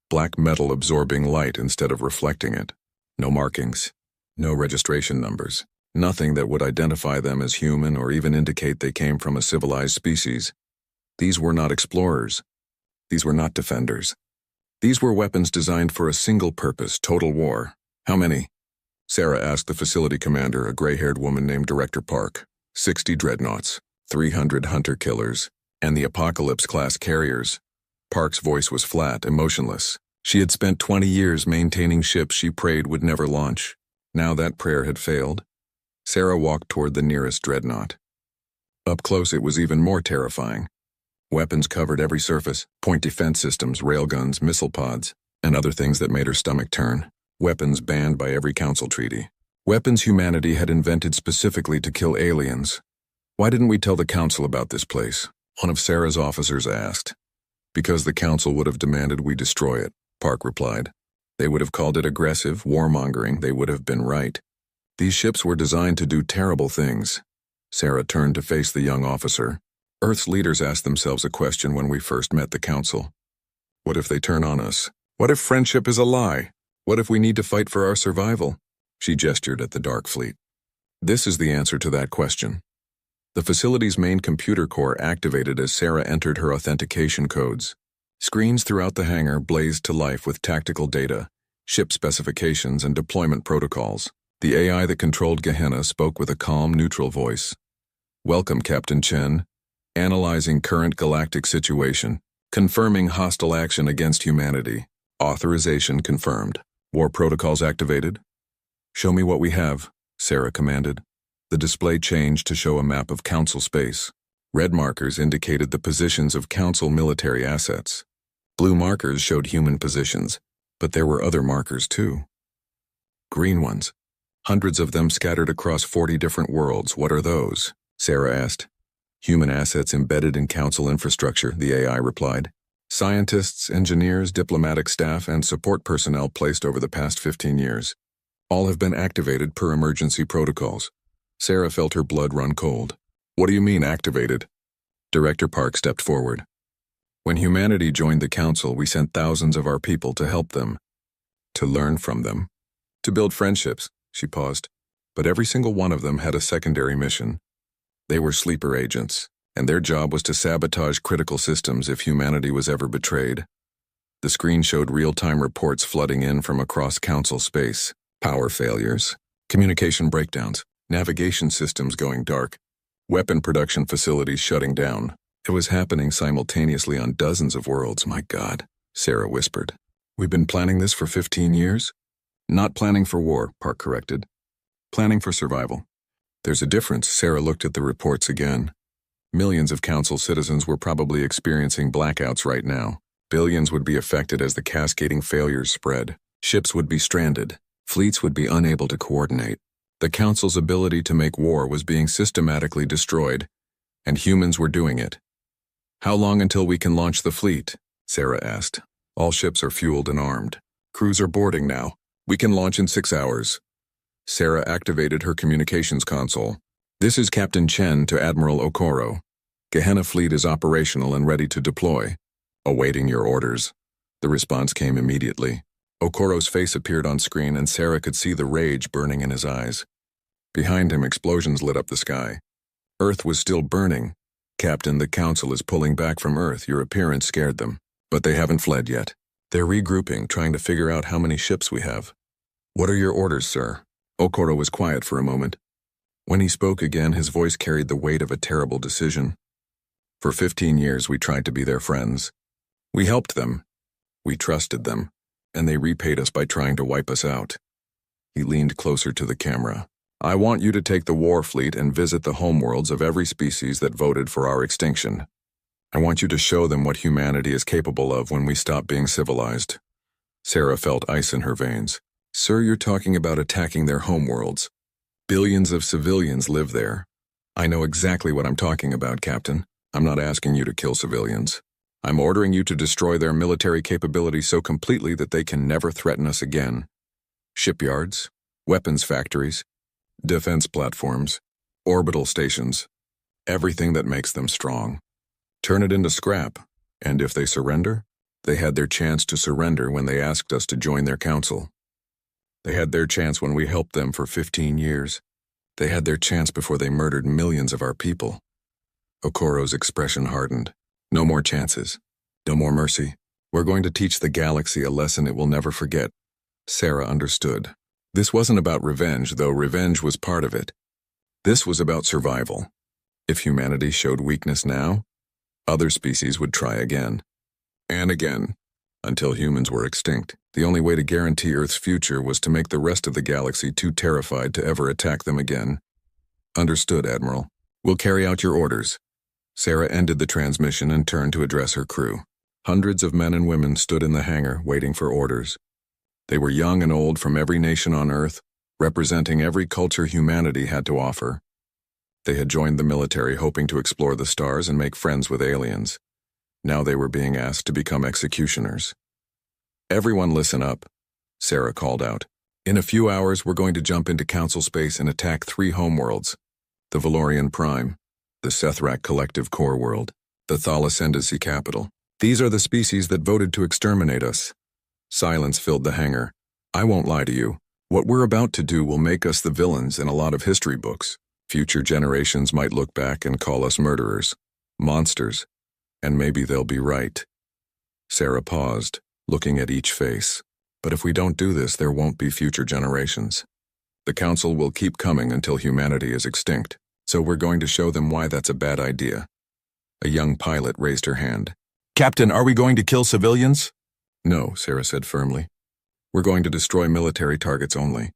black metal absorbing light instead of reflecting it. No markings, no registration numbers. Nothing that would identify them as human or even indicate they came from a civilized species. These were not explorers. These were not defenders. These were weapons designed for a single purpose, total war. How many? Sarah asked the facility commander, a gray-haired woman named Director Park. 60 dreadnoughts, 300 hunter-killers, and the Apocalypse-class carriers. Park's voice was flat, emotionless. She had spent 20 years maintaining ships she prayed would never launch. Now that prayer had failed. Sarah walked toward the nearest dreadnought. Up close, it was even more terrifying. Weapons covered every surface, point defense systems, railguns, missile pods, and other things that made her stomach turn. Weapons banned by every council treaty. Weapons humanity had invented specifically to kill aliens. Why didn't we tell the council about this place? One of Sarah's officers asked. Because the council would have demanded we destroy it, Park replied. They would have called it aggressive, warmongering. They would have been right. These ships were designed to do terrible things. Sarah turned to face the young officer. Earth's leaders asked themselves a question when we first met the council. What if they turn on us? What if friendship is a lie? What if we need to fight for our survival? She gestured at the Dark Fleet. This is the answer to that question. The facility's main computer core activated as Sarah entered her authentication codes. Screens throughout the hangar blazed to life with tactical data, ship specifications, and deployment protocols. The AI that controlled Gehenna spoke with a calm, neutral voice. Welcome, Captain Chen. Analyzing current galactic situation. Confirming hostile action against humanity. Authorization confirmed. War protocols activated. Show me what we have, Sarah commanded. The display changed to show a map of Council space. Red markers indicated the positions of Council military assets. Blue markers showed human positions, but there were other markers too. Green ones. Hundreds of them scattered across 40 different worlds. What are those? Sarah asked. Human assets embedded in Council infrastructure, the AI replied. Scientists, engineers, diplomatic staff, and support personnel placed over the past 15 years. All have been activated per emergency protocols. Sarah felt her blood run cold. What do you mean, activated? Director Park stepped forward. When humanity joined the Council, we sent thousands of our people to help them, to learn from them, to build friendships. She paused. But every single one of them had a secondary mission. They were sleeper agents, and their job was to sabotage critical systems if humanity was ever betrayed. The screen showed real-time reports flooding in from across Council space. Power failures, communication breakdowns, navigation systems going dark, weapon production facilities shutting down. It was happening simultaneously on dozens of worlds. My God, Sarah whispered. We've been planning this for 15 years? Not planning for war, Park corrected. Planning for survival. There's a difference. Sarah looked at the reports again. Millions of Council citizens were probably experiencing blackouts right now. Billions would be affected as the cascading failures spread. Ships would be stranded. Fleets would be unable to coordinate. The Council's ability to make war was being systematically destroyed, and humans were doing it. How long until we can launch the fleet? Sarah asked. All ships are fueled and armed. Crews are boarding now. We can launch in 6 hours. Sarah activated her communications console. This is Captain Chen to Admiral Okoro. Gehenna fleet is operational and ready to deploy. Awaiting your orders. The response came immediately. Okoro's face appeared on screen and Sarah could see the rage burning in his eyes. Behind him, explosions lit up the sky. Earth was still burning. Captain, the Council is pulling back from Earth. Your appearance scared them. But they haven't fled yet. They're regrouping, trying to figure out how many ships we have. What are your orders, sir? Okoro was quiet for a moment. When he spoke again, his voice carried the weight of a terrible decision. For 15 years, we tried to be their friends. We helped them. We trusted them. And they repaid us by trying to wipe us out. He leaned closer to the camera. I want you to take the war fleet and visit the homeworlds of every species that voted for our extinction. I want you to show them what humanity is capable of when we stop being civilized. Sarah felt ice in her veins. Sir, you're talking about attacking their homeworlds. Billions of civilians live there. I know exactly what I'm talking about, Captain. I'm not asking you to kill civilians. I'm ordering you to destroy their military capability so completely that they can never threaten us again. Shipyards, weapons factories, defense platforms, orbital stations, everything that makes them strong. Turn it into scrap, and if they surrender, they had their chance to surrender when they asked us to join their council. They had their chance when we helped them for 15 years. They had their chance before they murdered millions of our people. Okoro's expression hardened. No more chances. No more mercy. We're going to teach the galaxy a lesson it will never forget. Sarah understood. This wasn't about revenge, though revenge was part of it. This was about survival. If humanity showed weakness now, other species would try again. And again, until humans were extinct. The only way to guarantee Earth's future was to make the rest of the galaxy too terrified to ever attack them again. Understood, Admiral. We'll carry out your orders. Sarah ended the transmission and turned to address her crew. Hundreds of men and women stood in the hangar, waiting for orders. They were young and old from every nation on Earth, representing every culture humanity had to offer. They had joined the military hoping to explore the stars and make friends with aliens. Now they were being asked to become executioners. Everyone listen up, Sarah called out. In a few hours, we're going to jump into Council space and attack 3 homeworlds: the Valorian Prime, the Sethrak Collective Core World, the Thalas Embassy Capital. These are the species that voted to exterminate us. Silence filled the hangar. I won't lie to you. What we're about to do will make us the villains in a lot of history books. Future generations might look back and call us murderers, monsters, and maybe they'll be right. Sarah paused, looking at each face. But if we don't do this, there won't be future generations. The Council will keep coming until humanity is extinct, so we're going to show them why that's a bad idea. A young pilot raised her hand. Captain, are we going to kill civilians? No, Sarah said firmly. We're going to destroy military targets only.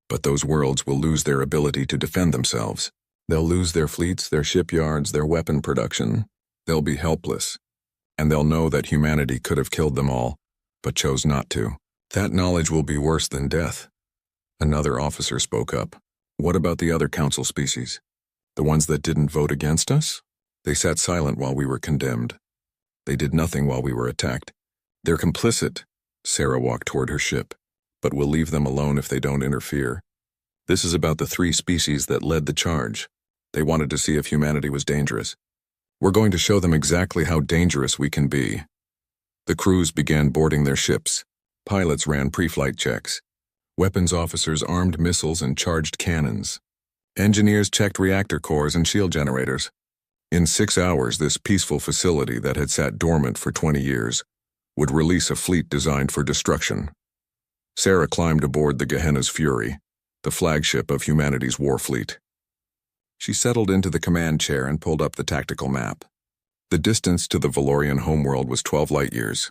But those worlds will lose their ability to defend themselves. They'll lose their fleets, their shipyards, their weapon production. They'll be helpless. And they'll know that humanity could have killed them all, but chose not to. That knowledge will be worse than death. Another officer spoke up. What about the other Council species? The ones that didn't vote against us? They sat silent while we were condemned. They did nothing while we were attacked. They're complicit. Sarah walked toward her ship. But we'll leave them alone if they don't interfere. This is about the 3 species that led the charge. They wanted to see if humanity was dangerous. We're going to show them exactly how dangerous we can be. The crews began boarding their ships. Pilots ran pre-flight checks. Weapons officers armed missiles and charged cannons. Engineers checked reactor cores and shield generators. In 6 hours, this peaceful facility that had sat dormant for 20 years would release a fleet designed for destruction. Sarah climbed aboard the Gehenna's Fury, the flagship of humanity's war fleet. She settled into the command chair and pulled up the tactical map. The distance to the Valorian homeworld was 12 light-years.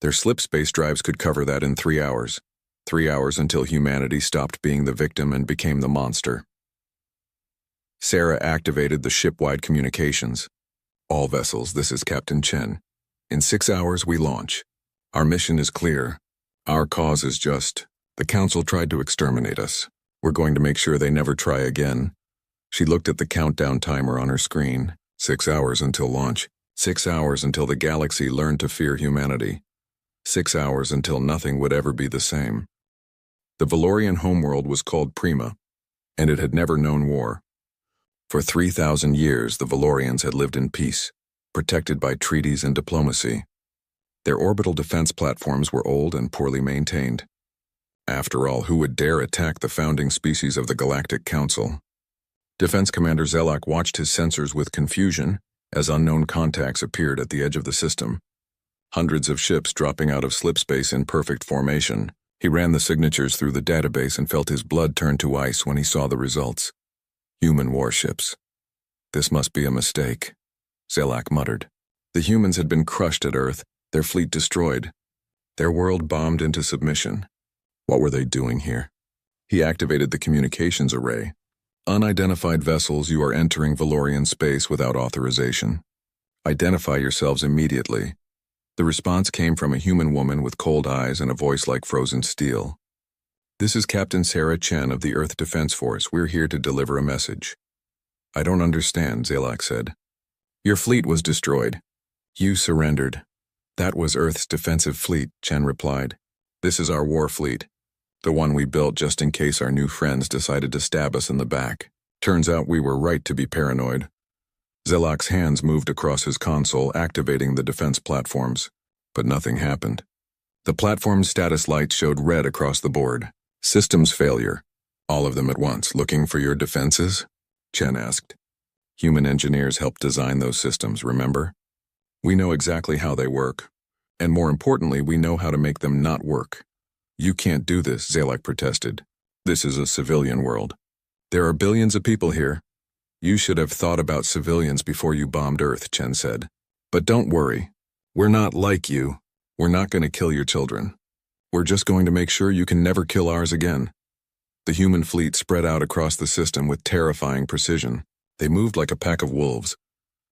Their slip space drives could cover that in 3 hours. 3 hours until humanity stopped being the victim and became the monster. Sarah activated the ship-wide communications. All vessels, this is Captain Chen. In 6 hours, we launch. Our mission is clear. Our cause is just. The Council tried to exterminate us. We're going to make sure they never try again. She looked at the countdown timer on her screen. 6 hours until launch. 6 hours until the galaxy learned to fear humanity. 6 hours until nothing would ever be the same. The Valorian homeworld was called Prima, and it had never known war. For 3,000 years, the Valorians had lived in peace, protected by treaties and diplomacy. Their orbital defense platforms were old and poorly maintained. After all, who would dare attack the founding species of the Galactic Council? Defense Commander Zelak watched his sensors with confusion as unknown contacts appeared at the edge of the system. Hundreds of ships dropping out of slip space in perfect formation. He ran the signatures through the database and felt his blood turn to ice when he saw the results. Human warships. This must be a mistake, Zelak muttered. The humans had been crushed at Earth, their fleet destroyed, their world bombed into submission. What were they doing here? He activated the communications array. Unidentified vessels, you are entering Valorian space without authorization. Identify yourselves immediately. The response came from a human woman with cold eyes and a voice like frozen steel. This is Captain Sarah Chen of the Earth Defense Force. We're here to deliver a message. I don't understand, Zelak said. Your fleet was destroyed. You surrendered. That was Earth's defensive fleet, Chen replied. This is our war fleet. The one we built just in case our new friends decided to stab us in the back. Turns out we were right to be paranoid. Zelak's hands moved across his console, activating the defense platforms. But nothing happened. The platform's status lights showed red across the board. Systems failure. All of them at once, looking for your defenses? Chen asked. Human engineers helped design those systems, remember? We know exactly how they work. And more importantly, we know how to make them not work. You can't do this, Zalek protested. This is a civilian world. There are billions of people here. You should have thought about civilians before you bombed Earth, Chen said. But don't worry. We're not like you. We're not going to kill your children. We're just going to make sure you can never kill ours again. The human fleet spread out across the system with terrifying precision. They moved like a pack of wolves,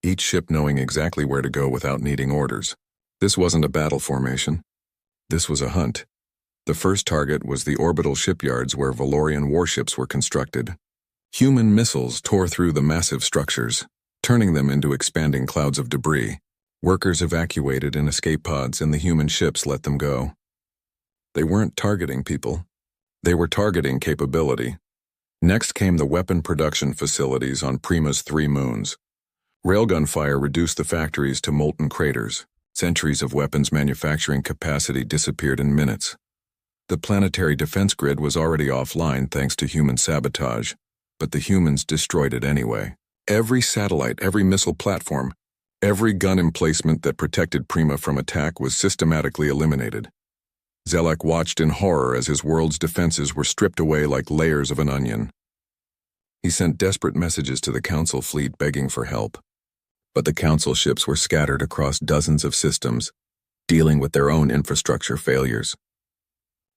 each ship knowing exactly where to go without needing orders. This wasn't a battle formation. This was a hunt. The first target was the orbital shipyards where Valorian warships were constructed. Human missiles tore through the massive structures, turning them into expanding clouds of debris. Workers evacuated in escape pods and the human ships let them go. They weren't targeting people. They were targeting capability. Next came the weapon production facilities on Prima's 3 moons. Railgun fire reduced the factories to molten craters. Centuries of weapons manufacturing capacity disappeared in minutes. The planetary defense grid was already offline thanks to human sabotage, but the humans destroyed it anyway. Every satellite, every missile platform, every gun emplacement that protected Prima from attack was systematically eliminated. Zelek watched in horror as his world's defenses were stripped away like layers of an onion. He sent desperate messages to the Council fleet begging for help. But the Council ships were scattered across dozens of systems, dealing with their own infrastructure failures.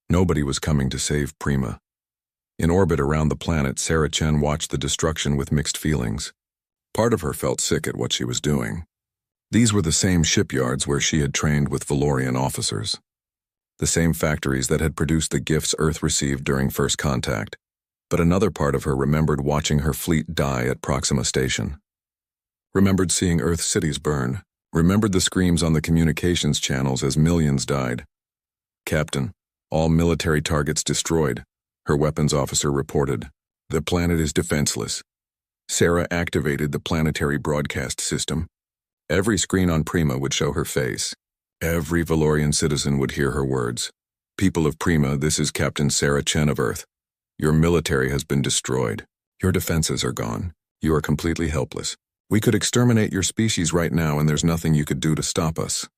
Nobody was coming to save Prima. In orbit around the planet, Sarah Chen watched the destruction with mixed feelings. Part of her felt sick at what she was doing. These were the same shipyards where she had trained with Valorian officers. The same factories that had produced the gifts Earth received during first contact. But another part of her remembered watching her fleet die at Proxima Station. Remembered seeing Earth cities burn. Remembered the screams on the communications channels as millions died. Captain, all military targets destroyed, her weapons officer reported. The planet is defenseless. Sarah activated the planetary broadcast system. Every screen on Prima would show her face. Every Valorian citizen would hear her words. People of Prima, this is Captain Sarah Chen of Earth. Your military has been destroyed. Your defenses are gone. You are completely helpless. We could exterminate your species right now and there's nothing you could do to stop us.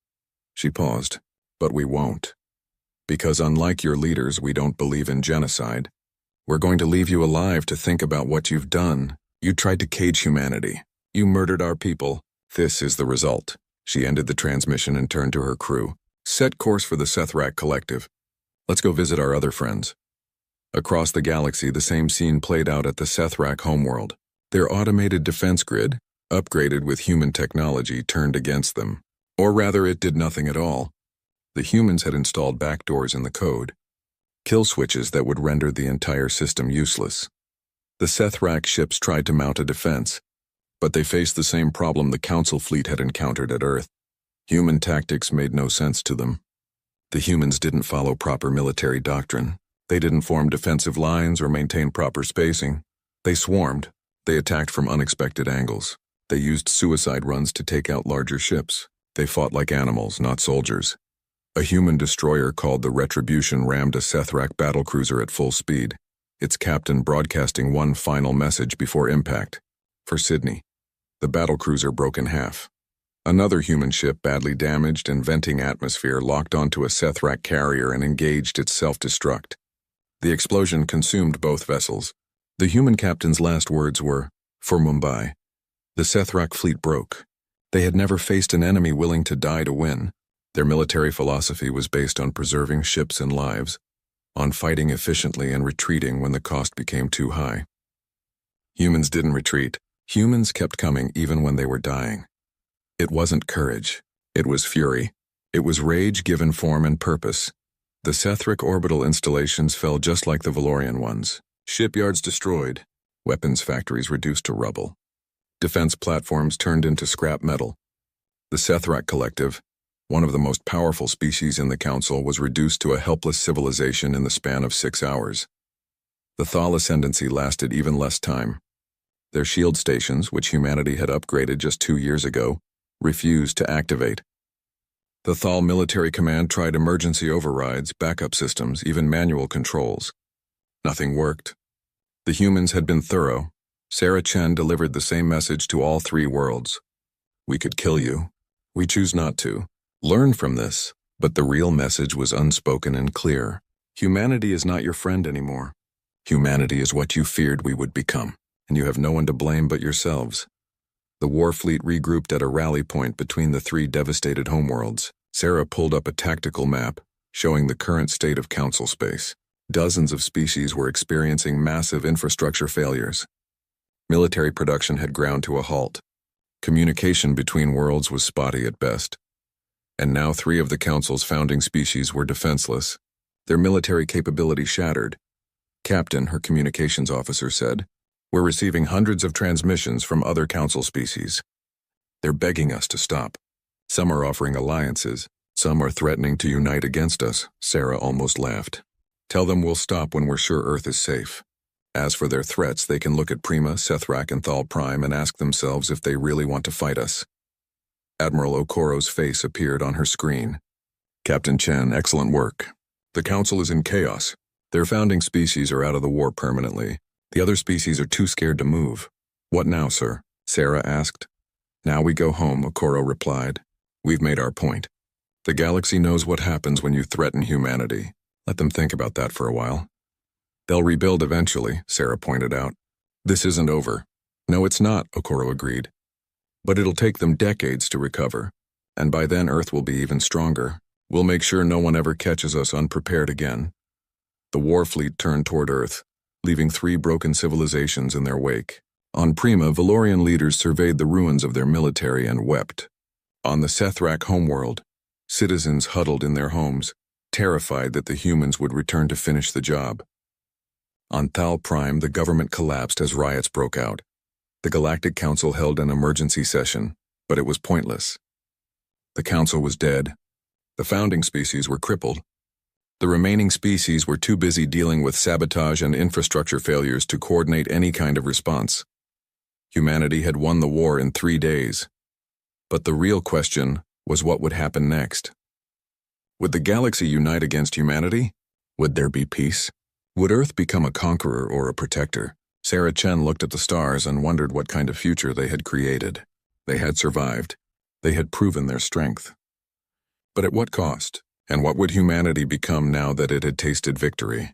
She paused. But we won't. Because unlike your leaders, we don't believe in genocide. We're going to leave you alive to think about what you've done. You tried to cage humanity. You murdered our people. This is the result. She ended the transmission and turned to her crew. Set course for the Sethrak Collective. Let's go visit our other friends. Across the galaxy, the same scene played out at the Sethrak homeworld. Their automated defense grid, upgraded with human technology, turned against them. Or rather, it did nothing at all. The humans had installed backdoors in the code, kill switches that would render the entire system useless. The Sethrak ships tried to mount a defense, but they faced the same problem the Council fleet had encountered at Earth. Human tactics made no sense to them. The humans didn't follow proper military doctrine. They didn't form defensive lines or maintain proper spacing. They swarmed. They attacked from unexpected angles. They used suicide runs to take out larger ships. They fought like animals, not soldiers. A human destroyer called the Retribution rammed a Sethrak battlecruiser at full speed, its captain broadcasting one final message before impact. For Sydney. The battlecruiser broke in half. Another human ship, badly damaged and venting atmosphere, locked onto a Sethrak carrier and engaged its self-destruct. The explosion consumed both vessels. The human captain's last words were, "For Mumbai." The Sethrak fleet broke. They had never faced an enemy willing to die to win. Their military philosophy was based on preserving ships and lives, on fighting efficiently and retreating when the cost became too high. Humans didn't retreat. Humans kept coming even when they were dying. It wasn't courage. It was fury. It was rage given form and purpose. The Sethrak orbital installations fell just like the Valorian ones. Shipyards destroyed. Weapons factories reduced to rubble. Defense platforms turned into scrap metal. The Sethrak Collective, one of the most powerful species in the Council, was reduced to a helpless civilization in the span of 6 hours. The Thal ascendancy lasted even less time. Their shield stations, which humanity had upgraded just 2 years ago, refused to activate. The Thal military command tried emergency overrides, backup systems, even manual controls. Nothing worked. The humans had been thorough. Sarah Chen delivered the same message to all three worlds. We could kill you. We choose not to. Learn from this. But the real message was unspoken and clear. Humanity is not your friend anymore. Humanity is what you feared we would become, and you have no one to blame but yourselves. The war fleet regrouped at a rally point between the three devastated homeworlds. Sarah pulled up a tactical map, showing the current state of Council space. Dozens of species were experiencing massive infrastructure failures. Military production had ground to a halt. Communication between worlds was spotty at best. And now 3 of the Council's founding species were defenseless, their military capability shattered. Captain, her communications officer, said, "We're receiving hundreds of transmissions from other Council species. They're begging us to stop. Some are offering alliances, some are threatening to unite against us." Sarah almost laughed. "Tell them we'll stop when we're sure Earth is safe. As for their threats, they can look at Prima, Sethrak, and Thal Prime and ask themselves if they really want to fight us." Admiral Okoro's face appeared on her screen. "Captain Chen, excellent work. The Council is in chaos. Their founding species are out of the war permanently. The other species are too scared to move." "What now, sir?" Sarah asked. "Now we go home," Okoro replied. "We've made our point. The galaxy knows what happens when you threaten humanity. Let them think about that for a while." "They'll rebuild eventually," Sarah pointed out. "This isn't over." "No, it's not," Okoro agreed. "But it'll take them decades to recover, and by then Earth will be even stronger. We'll make sure no one ever catches us unprepared again." The war fleet turned toward Earth, leaving 3 broken civilizations in their wake. On Prima, Valorian leaders surveyed the ruins of their military and wept. On the Sethrak homeworld, citizens huddled in their homes, terrified that the humans would return to finish the job. On Thal Prime, the government collapsed as riots broke out. The Galactic Council held an emergency session, but it was pointless. The Council was dead. The founding species were crippled. The remaining species were too busy dealing with sabotage and infrastructure failures to coordinate any kind of response. Humanity had won the war in 3 days. But the real question was what would happen next. Would the galaxy unite against humanity? Would there be peace? Would Earth become a conqueror or a protector? Sarah Chen looked at the stars and wondered what kind of future they had created. They had survived. They had proven their strength. But at what cost? And what would humanity become now that it had tasted victory?